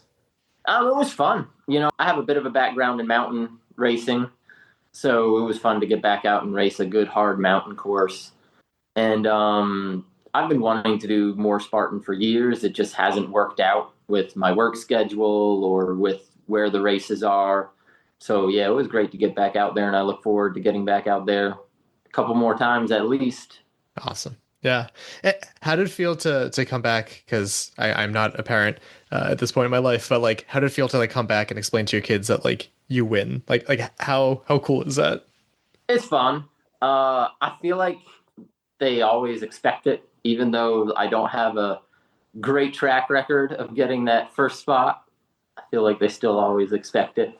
It was fun. I have a bit of a background in mountain racing, so it was fun to get back out and race a good hard mountain course. And I've been wanting to do more Spartan for years. It just hasn't worked out with my work schedule or with where the races are. So yeah, it was great to get back out there, and I look forward to getting back out there a couple more times at least. Awesome. Yeah. How did it feel to come back? Because I'm not a parent at this point in my life, but like, how did it feel to like come back and explain to your kids that like you win? Like how cool is that? It's fun. I feel like they always expect it, even though I don't have a great track record of getting that first spot. I feel like they still always expect it.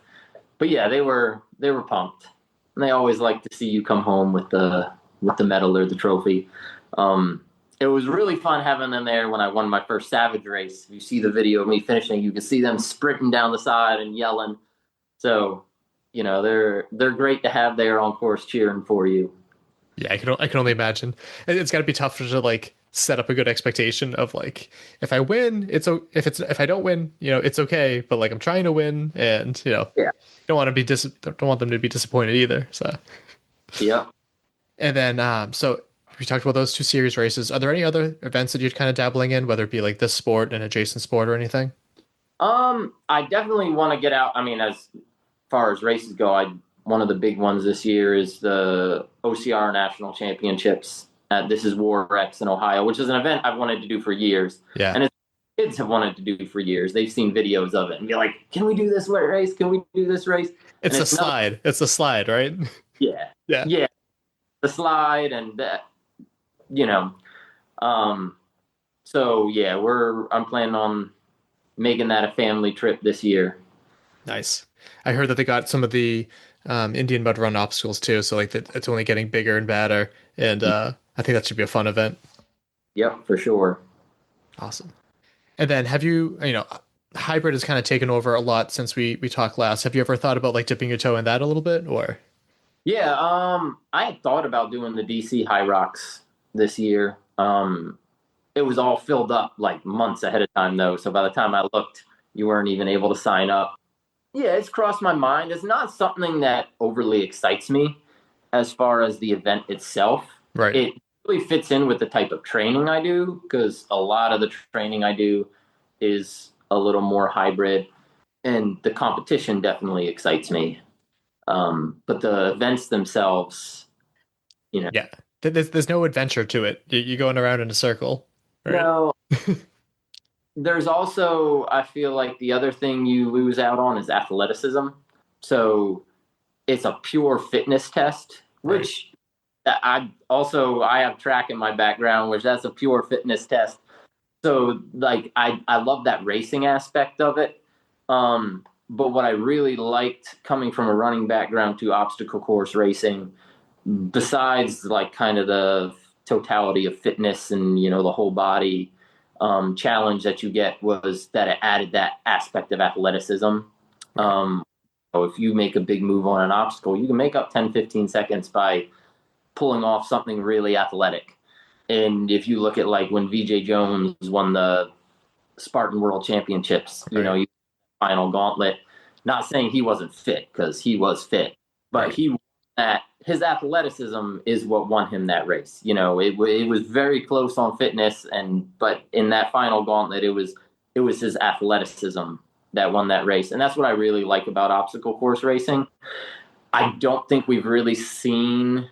But yeah, they were pumped. And they always like to see you come home with the medal or the trophy. It was really fun having them there when I won my first Savage race. If you see the video of me finishing, you can see them sprinting down the side and yelling. So, they're great to have there on course cheering for you. Yeah, I can only imagine. It's got to be tough to like set up a good expectation of like, if I win, if I don't win, it's okay, but like I'm trying to win, and don't want them to be disappointed either. So yeah. And then so we talked about those two series races. Are there any other events that you're kind of dabbling in, whether it be like this sport, an adjacent sport, or anything? I definitely want to get out. I mean, as far as races go, one of the big ones this year is the OCR National Championships. This is War-X in Ohio, which is an event I've wanted to do for years. Yeah. And kids have wanted to do for years. They've seen videos of it and be like, can we do this race? Can we do this race? It's a slide. It's a slide, right? Yeah. Yeah. Yeah. The slide and that, so yeah, I'm planning on making that a family trip this year. Nice. I heard that they got some of the Indian mud run obstacles too. So like it's only getting bigger and badder. And I think that should be a fun event. Yep, for sure. Awesome. And then have you, hybrid has kind of taken over a lot since we talked last. Have you ever thought about like dipping your toe in that a little bit, or? Yeah, I had thought about doing the DC High Rocks this year. It was all filled up like months ahead of time though. So by the time I looked, you weren't even able to sign up. Yeah, it's crossed my mind. It's not something that overly excites me as far as the event itself. Right. It really fits in with the type of training I do, because a lot of the training I do is a little more hybrid, and the competition definitely excites me. But the events themselves, Yeah. There's no adventure to it. You're going around in a circle. Right? No. There's also, I feel like the other thing you lose out on is athleticism. So it's a pure fitness test, which I have track in my background, which that's a pure fitness test. So like I love that racing aspect of it. But what I really liked coming from a running background to obstacle course racing, besides like kind of the totality of fitness and, you know, the whole body challenge that you get, was that it added that aspect of athleticism. So if you make a big move on an obstacle, you can make up 10, 15 seconds by pulling off something really athletic. And if you look at like when VJ Jones won the Spartan World Championships, you know, final gauntlet, not saying he wasn't fit, because he was fit, but his athleticism is what won him that race. You know, it was very close on fitness, but in that final gauntlet, it was his athleticism that won that race. And that's what I really like about obstacle course racing. I don't think we've really seen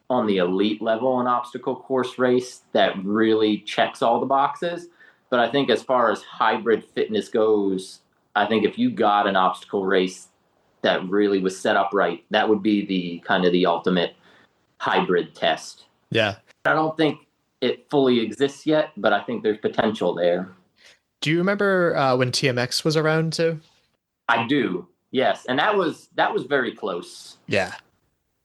on the elite level an obstacle course race that really checks all the boxes. But I think as far as hybrid fitness goes, I think if you got an obstacle race that really was set up right, that would be the kind of the ultimate hybrid test. Yeah. I don't think it fully exists yet, but I think there's potential there. Do you remember when TMX was around too? I do. Yes. And that was very close. Yeah.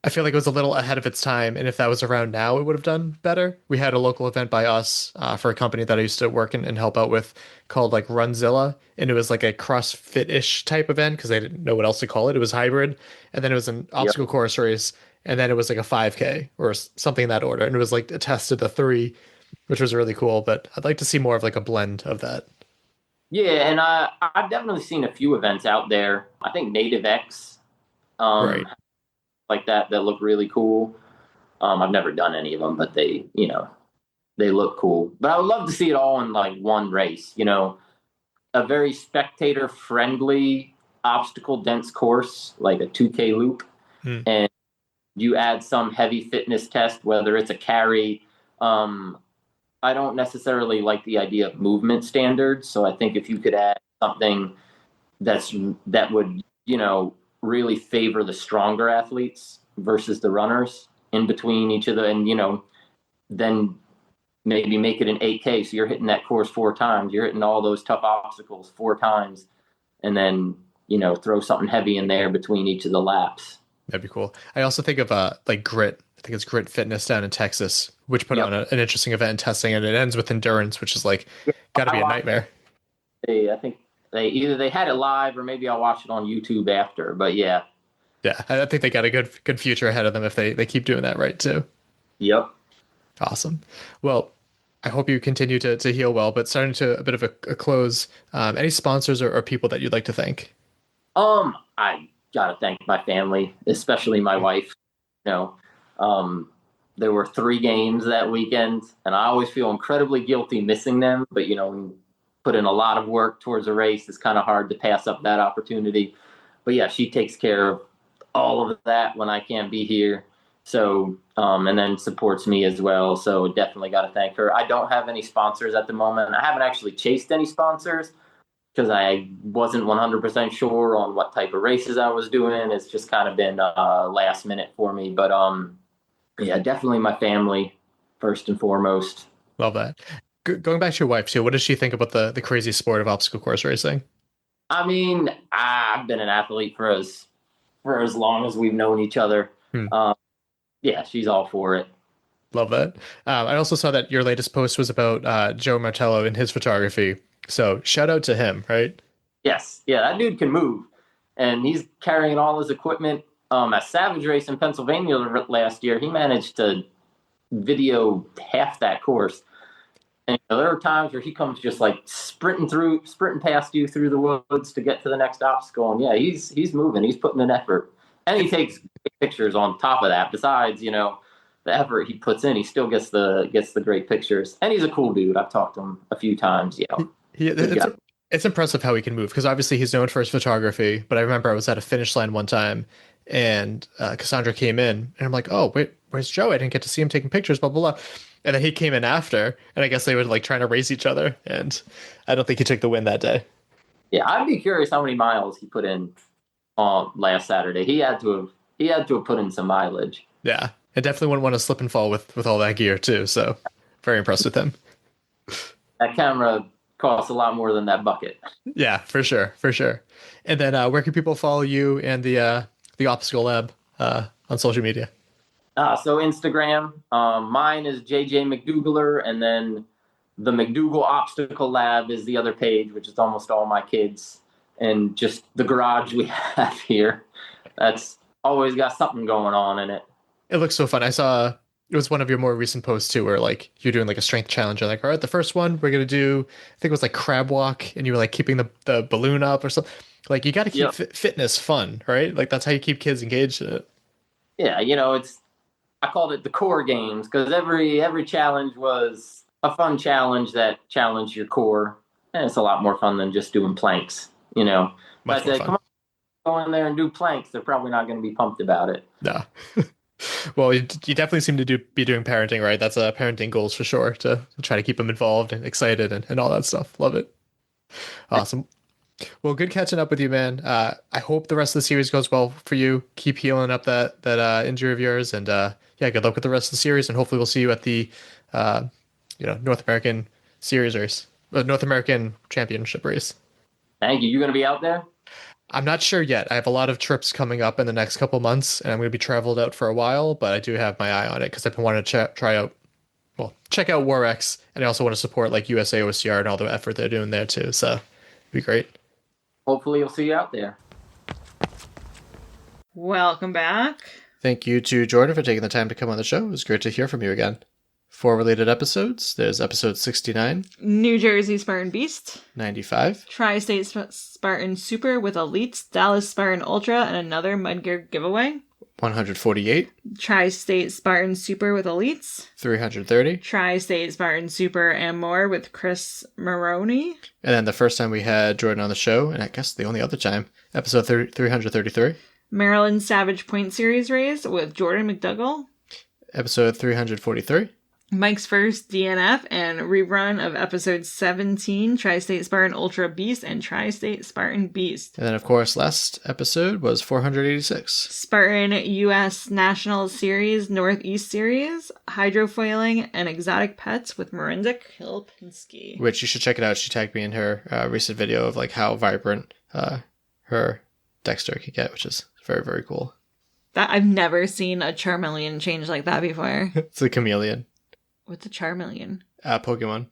I feel like it was a little ahead of its time, and if that was around now, it would have done better. We had a local event by us for a company that I used to work and help out with called like Runzilla, and it was like a CrossFit-ish type event because they didn't know what else to call it. It was hybrid, and then it was an obstacle course race, and then it was like a 5K or something in that order, and it was like a test of the three, which was really cool. But I'd like to see more of like a blend of that. Yeah, and I've definitely seen a few events out there. I think Native X, right, like that look really cool. I've never done any of them, but they look cool. But I would love to see it all in like one race, you know, a very spectator friendly obstacle dense course, like a 2K loop. And you add some heavy fitness test, whether it's a carry. I don't necessarily like the idea of movement standards. So I think if you could add something that would, you know, really favor the stronger athletes versus the runners in between each of and, you know, then maybe make it an 8K. So you're hitting that course 4 times. You're hitting all those tough obstacles 4 times. And then, you know, throw something heavy in there between each of the laps. That'd be cool. I also think of like Grit. I think it's Grit Fitness down in Texas, which put on an interesting event in testing, and it ends with endurance, which is like got to be a nightmare. I think they had it live, or maybe I'll watch it on YouTube after. But yeah, I think they got a good future ahead of them if they keep doing that right too. Yep. Awesome. Well, I hope you continue to heal well. But starting to a bit of a close, any sponsors or people that you'd like to thank? I gotta thank my family, especially my wife. You know, there were 3 games that weekend, and I always feel incredibly guilty missing them. But you know, when you put in a lot of work towards a race, it's kind of hard to pass up that opportunity. But yeah, she takes care of all of that when I can't be here. So, and then supports me as well. So definitely got to thank her. I don't have any sponsors at the moment. I haven't actually chased any sponsors because I wasn't 100% sure on what type of races I was doing. It's just kind of been last minute for me. But yeah, definitely my family first and foremost. Love that. Going back to your wife too, what does she think about the crazy sport of obstacle course racing? I mean, I've been an athlete for as long as we've known each other. Yeah, she's all for it. Love that. I also saw that your latest post was about Joe Martello and his photography. So shout out to him, right? Yes. Yeah, that dude can move. And he's carrying all his equipment. At Savage Race in Pennsylvania last year, he managed to video half that course. And there are times where he comes just like sprinting past you through the woods to get to the next obstacle. And yeah, he's moving. He's putting in effort. And he takes pictures on top of that. Besides, you know, the effort he puts in, he still gets the great pictures. And he's a cool dude. I've talked to him a few times. It's impressive how he can move, because obviously he's known for his photography. But I remember I was at a finish line one time, and Cassandra came in, and I'm like, oh, wait, where's Joe? I didn't get to see him taking pictures, blah, blah, blah. And then he came in after, and I guess they were like trying to race each other. And I don't think he took the win that day. Yeah, I'd be curious how many miles he put in last Saturday. He had to have put in some mileage. Yeah, I definitely wouldn't want to slip and fall with all that gear too. So very impressed with him. That camera costs a lot more than that bucket. Yeah, for sure. And then where can people follow you and the Obstacle Lab on social media? So Instagram, mine is JJ McDougaler, and then the McDougal Obstacle Lab is the other page, which is almost all my kids, and just the garage we have here. That's always got something going on in it. It looks so fun. I saw it was one of your more recent posts too, where like you're doing like a strength challenge. You're like, all right, the first one we're gonna do, I think it was like crab walk, and you were like keeping the balloon up or something. Like you got to keep fitness fun, right? Like that's how you keep kids engaged in it. Yeah, I called it the core games because every challenge was a fun challenge that challenged your core, and it's a lot more fun than just doing planks. But I said, come on, go in there and do planks. They're probably not going to be pumped about it. No. Well, you definitely seem to be doing parenting, right? That's parenting goals for sure, to try to keep them involved and excited and all that stuff. Love it. Awesome. Well, good catching up with you, man. I hope the rest of the series goes well for you. Keep healing up that injury of yours, and good luck with the rest of the series. And hopefully, we'll see you at the North American series race, North American Championship race. Thank you. You going to be out there? I'm not sure yet. I have a lot of trips coming up in the next couple months, and I'm going to be traveled out for a while. But I do have my eye on it because I've been wanting to check out WarX, and I also want to support like USA OCR and all the effort they're doing there too. So, it'd be great. Hopefully you'll see you out there. Welcome back. Thank you to Jordan for taking the time to come on the show. It was great to hear from you again. For related episodes, there's episode 69. New Jersey Spartan Beast. 95. Tri-State Spartan Super with Elites, Dallas Spartan Ultra, and another Mudgear giveaway. 148. Tri-State Spartan Super with Elites. 330. Tri-State Spartan Super and more with Chris Maroney. And then the first time we had Jordan on the show, and I guess the only other time, episode 333. Maryland Savage Point Series race with Jordan McDougal. Episode 343. Mike's first DNF and rerun of episode 17, Tri-State Spartan Ultra Beast and Tri-State Spartan Beast. And then, of course, last episode was 486. Spartan US National Series Northeast Series, hydrofoiling, and exotic pets with Miranda Kilpinski. Which you should check it out. She tagged me in her recent video of like how vibrant her Dexter can get, which is very, very cool. That I've never seen a Charmeleon change like that before. It's a chameleon. What's a Charmeleon? Pokemon.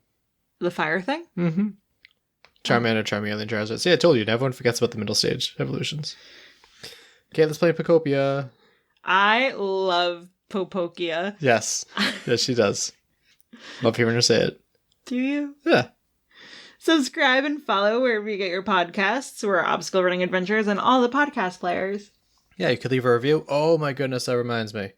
The fire thing? Mm-hmm. Charmander, Charmeleon, Charizard. See, I told you, everyone forgets about the middle stage evolutions. Okay, let's play Pokopia. I love Popokia. Yes. Yes, she does. Love hearing her say it. Do you? Yeah. Subscribe and follow wherever you get your podcasts. We're Obstacle Running Adventures and all the podcast players. Yeah, you could leave a review. Oh my goodness, that reminds me.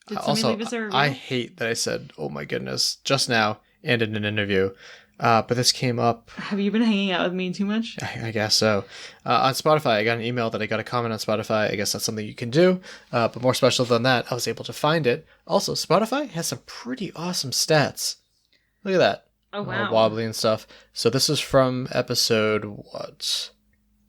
Did somebody leave us a review? I hate that I said, oh my goodness, just now and in an interview. But this came up. Have you been hanging out with me too much? I guess so. On Spotify, I got an email that I got a comment on Spotify. I guess that's something you can do. But more special than that, I was able to find it. Also, Spotify has some pretty awesome stats. Look at that. Oh, wow. Wobbly and stuff. So this is from episode what?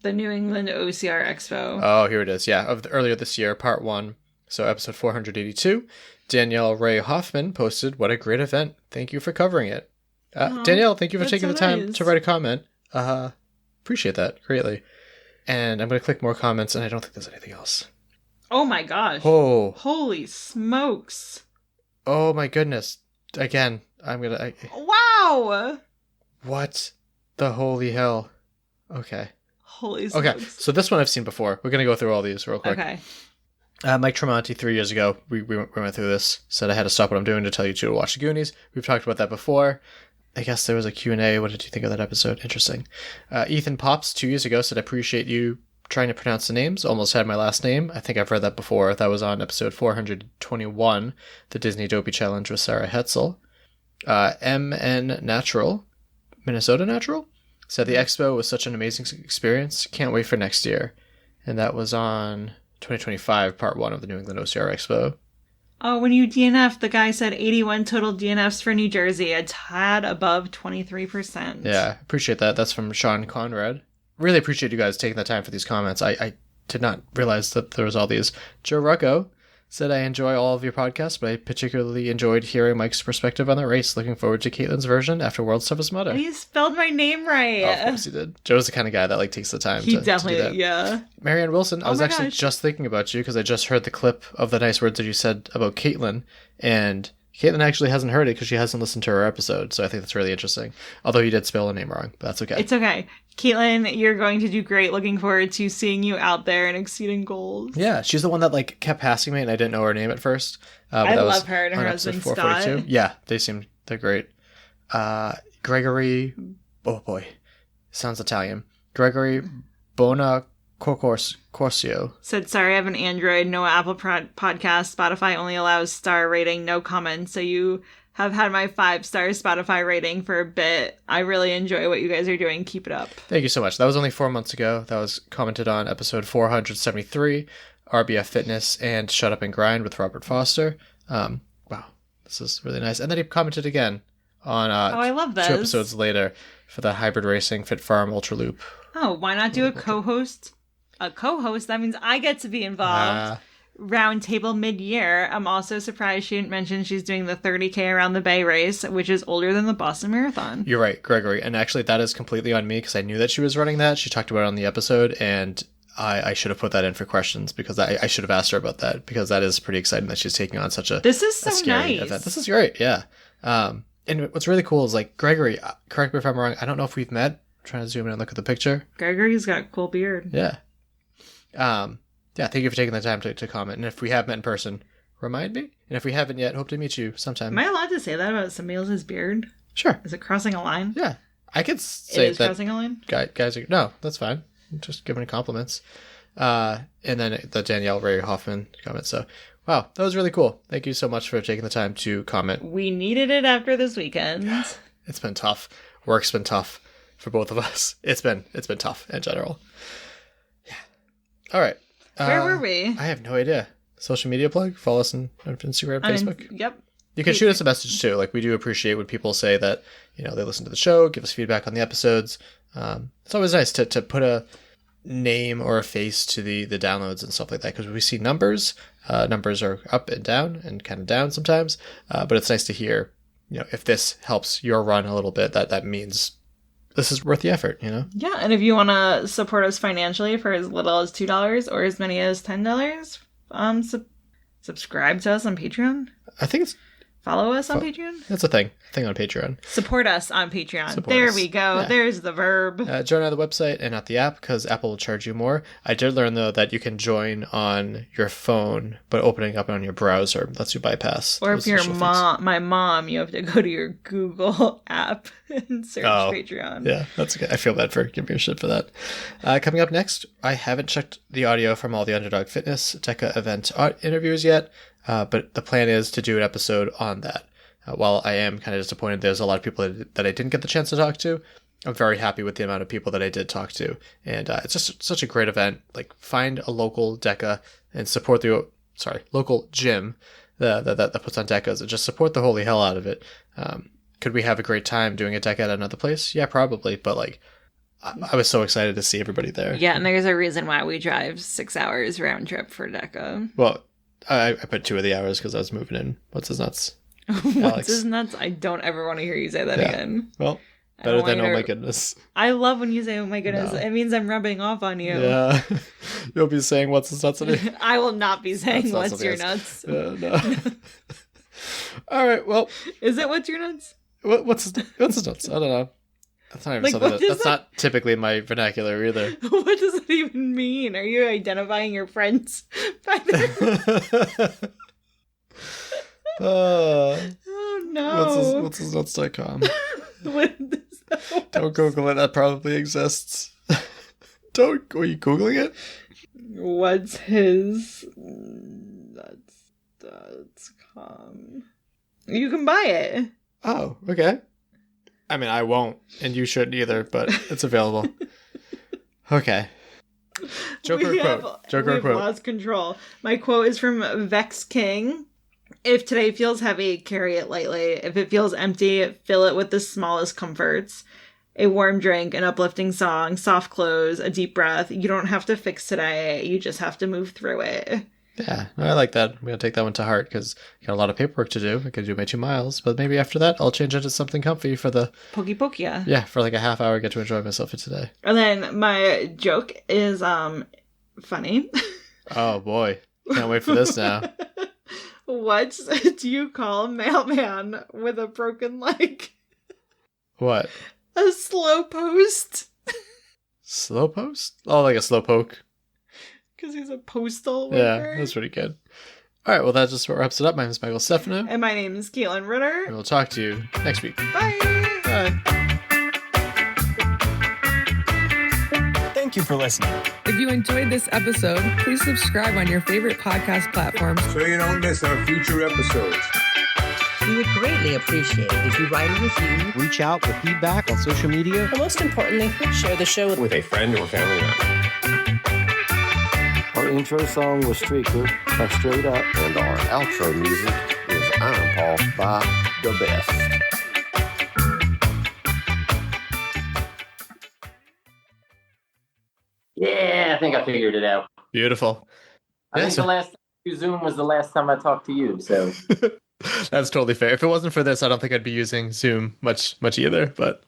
The New England OCR Expo. Oh, here it is. Yeah, of earlier this year, part 1. So episode 482, Danielle Ray Hoffman posted, "What a great event. Thank you for covering it." Danielle, thank you for taking the time to write a comment. Appreciate that greatly. And I'm going to click more comments, and I don't think there's anything else. Oh my gosh. Oh. Holy smokes. Oh my goodness. Again, I'm going to... Wow. What the holy hell? Okay. Holy smokes. Okay, so this one I've seen before. We're going to go through all these real quick. Okay. Mike Tremonti, 3 years ago, we went through this, said I had to stop what I'm doing to tell you to watch the Goonies. We've talked about that before. I guess there was a Q&A. What did you think of that episode? Interesting. Ethan Pops, 2 years ago, said, I appreciate you trying to pronounce the names. Almost had my last name. I think I've read that before. That was on episode 421, the Disney Dopey Challenge with Sarah Hetzel. MN Natural, Minnesota Natural, said the expo was such an amazing experience. Can't wait for next year. And that was on 2025, part 1 of the New England OCR Expo. Oh, when you DNF, the guy said 81 total DNFs for New Jersey, a tad above 23%. Yeah, appreciate that. That's from Sean Conrad. Really appreciate you guys taking the time for these comments. I did not realize that there was all these. Joe Rucco said, I enjoy all of your podcasts, but I particularly enjoyed hearing Mike's perspective on the race. Looking forward to Caitlin's version after World's Toughest Mudder. He spelled my name right. Oh, of course he did. Joe's the kind of guy that like takes the time to definitely, do that. yeah. Marianne Wilson, I was actually just thinking about you because I just heard the clip of the nice words that you said about Caitlin, and Caitlin actually hasn't heard it because she hasn't listened to her episode, so I think that's really interesting. Although you did spell her name wrong, but that's okay. It's okay. Caitlin, you're going to do great. Looking forward to seeing you out there and exceeding goals. Yeah, she's the one that like kept passing me, and I didn't know her name at first. I love her and her husband Scott. Yeah, they're great. Gregory, oh boy, sounds Italian. Gregory Bonacorcio said, sorry, I have an Android, no Apple Podcast. Spotify only allows star rating, no comments. So you have had my 5-star Spotify rating for a bit. I really enjoy what you guys are doing. Keep it up. Thank you so much. That was only 4 months ago. That was commented on episode 473, RBF Fitness and Shut Up and Grind with Robert Foster. Wow, this is really nice. And then he commented again on I love this. 2 episodes later for the Hybrid Racing Fit Farm Ultra Loop. Oh, why not do a co-host? A co-host? That means I get to be involved. Round table mid-year. I'm also surprised she didn't mention she's doing the 30K around the Bay race, which is older than the Boston Marathon. You're right, Gregory. And actually, that is completely on me because I knew that she was running that. She talked about it on the episode, and I should have put that in for questions because I should have asked her about that because that is pretty exciting that she's taking on such a This is so scary nice. event. This is great, yeah. And what's really cool is, like, Gregory, correct me if I'm wrong, I don't know if we've met. I'm trying to zoom in and look at the picture. Gregory's got a cool beard. Yeah. Yeah, thank you for taking the time to comment. And if we have met in person, remind me. And if we haven't yet, hope to meet you sometime. Am I allowed to say that about somebody else's beard? Sure. Is it crossing a line? Yeah. I could say it is that crossing a line? Guys are... No, that's fine. I'm just giving compliments. And then the Danielle Ray Hoffman comment. So, wow, that was really cool. Thank you so much for taking the time to comment. We needed it after this weekend. It's been tough. Work's been tough for both of us. It's been tough in general. Yeah. All right. Where were we? I have no idea. Social media plug? Follow us on Instagram, Facebook. Yep. You can shoot us a message too. Like, we do appreciate when people say that, you know, they listen to the show, give us feedback on the episodes. It's always nice to put a name or a face to the downloads and stuff like that, because we see numbers. Numbers are up and down and kind of down sometimes. But it's nice to hear, you know, if this helps your run a little bit, that means this is worth the effort, you know? Yeah, and if you want to support us financially for as little as $2 or as many as $10, subscribe to us on Patreon. I think it's... Follow us on Patreon. That's a thing on Patreon. Support us on Patreon. We go. Yeah. There's the verb. Join on the website and not the app because Apple will charge you more. I did learn, though, that you can join on your phone, but opening up on your browser lets you bypass. Or if you're my mom, you have to go to your Google app and search Patreon. Yeah, that's okay. I feel bad for giving you shit for that. Coming up next, I haven't checked the audio from all the Underdog Fitness DECA event interviews yet. But the plan is to do an episode on that. While I am kind of disappointed there's a lot of people that I didn't get the chance to talk to, I'm very happy with the amount of people that I did talk to. And it's just such a great event. Like, find a local DECA and support the local gym that puts on DECAs and just support the holy hell out of it. Could we have a great time doing a DECA at another place? Yeah, probably. But, like, I was so excited to see everybody there. Yeah, and there's a reason why we drive 6 hours round trip for DECA. Well, I put 2 of the hours because I was moving in. What's his nuts? What's his nuts? I don't ever want to hear you say that again. Well, better than oh my goodness. I love when you say oh my goodness. No. It means I'm rubbing off on you. Yeah. You'll be saying what's his nuts? I will not be saying what's your nuts. No. All right, well. Is it what's your nuts? What's his nuts? I don't know. That's not even something that's not typically my vernacular either. What does it even mean? Are you identifying your friends by their... Oh no. What's his nuts.com? Don't Google it. That probably exists. Are you Googling it? What's his nuts.com? You can buy it. Oh, okay. I mean, I won't, and you shouldn't either, but it's available. Okay. Joker quote. Lost control. My quote is from Vex King. If today feels heavy, carry it lightly. If it feels empty, fill it with the smallest comforts. a warm drink, an uplifting song, soft clothes, a deep breath. You don't have to fix today. You just have to move through it. Yeah, I like that. I'm going to take that one to heart because I got a lot of paperwork to do. I got to do my 2 miles, but maybe after that, I'll change into something comfy for the... Pokey Pokia. Yeah, for like a half hour, I get to enjoy myself for today. And then my joke is funny. Oh, boy. Can't wait for this now. What do you call a mailman with a broken leg? What? A slow post. Slow post? Oh, like a slow poke. Because he's a postal worker. Yeah, that's pretty good. All right, well, that just wraps it up. My name is Michael Stefano. And my name is Caitlin Ritter. And we'll talk to you next week. Bye. Bye. Thank you for listening. If you enjoyed this episode, please subscribe on your favorite podcast platforms So you don't miss our future episodes. We would greatly appreciate it if you write a review. Reach out with feedback on social media. But most importantly, share the show With a friend or family member. Our intro song was Streaker by Straight Up. And our outro music is Iron Paw by The Best. Yeah, I think I figured it out. Beautiful. I think the last time you Zoom was the last time I talked to you, so... That's totally fair. If it wasn't for this, I don't think I'd be using Zoom much either, but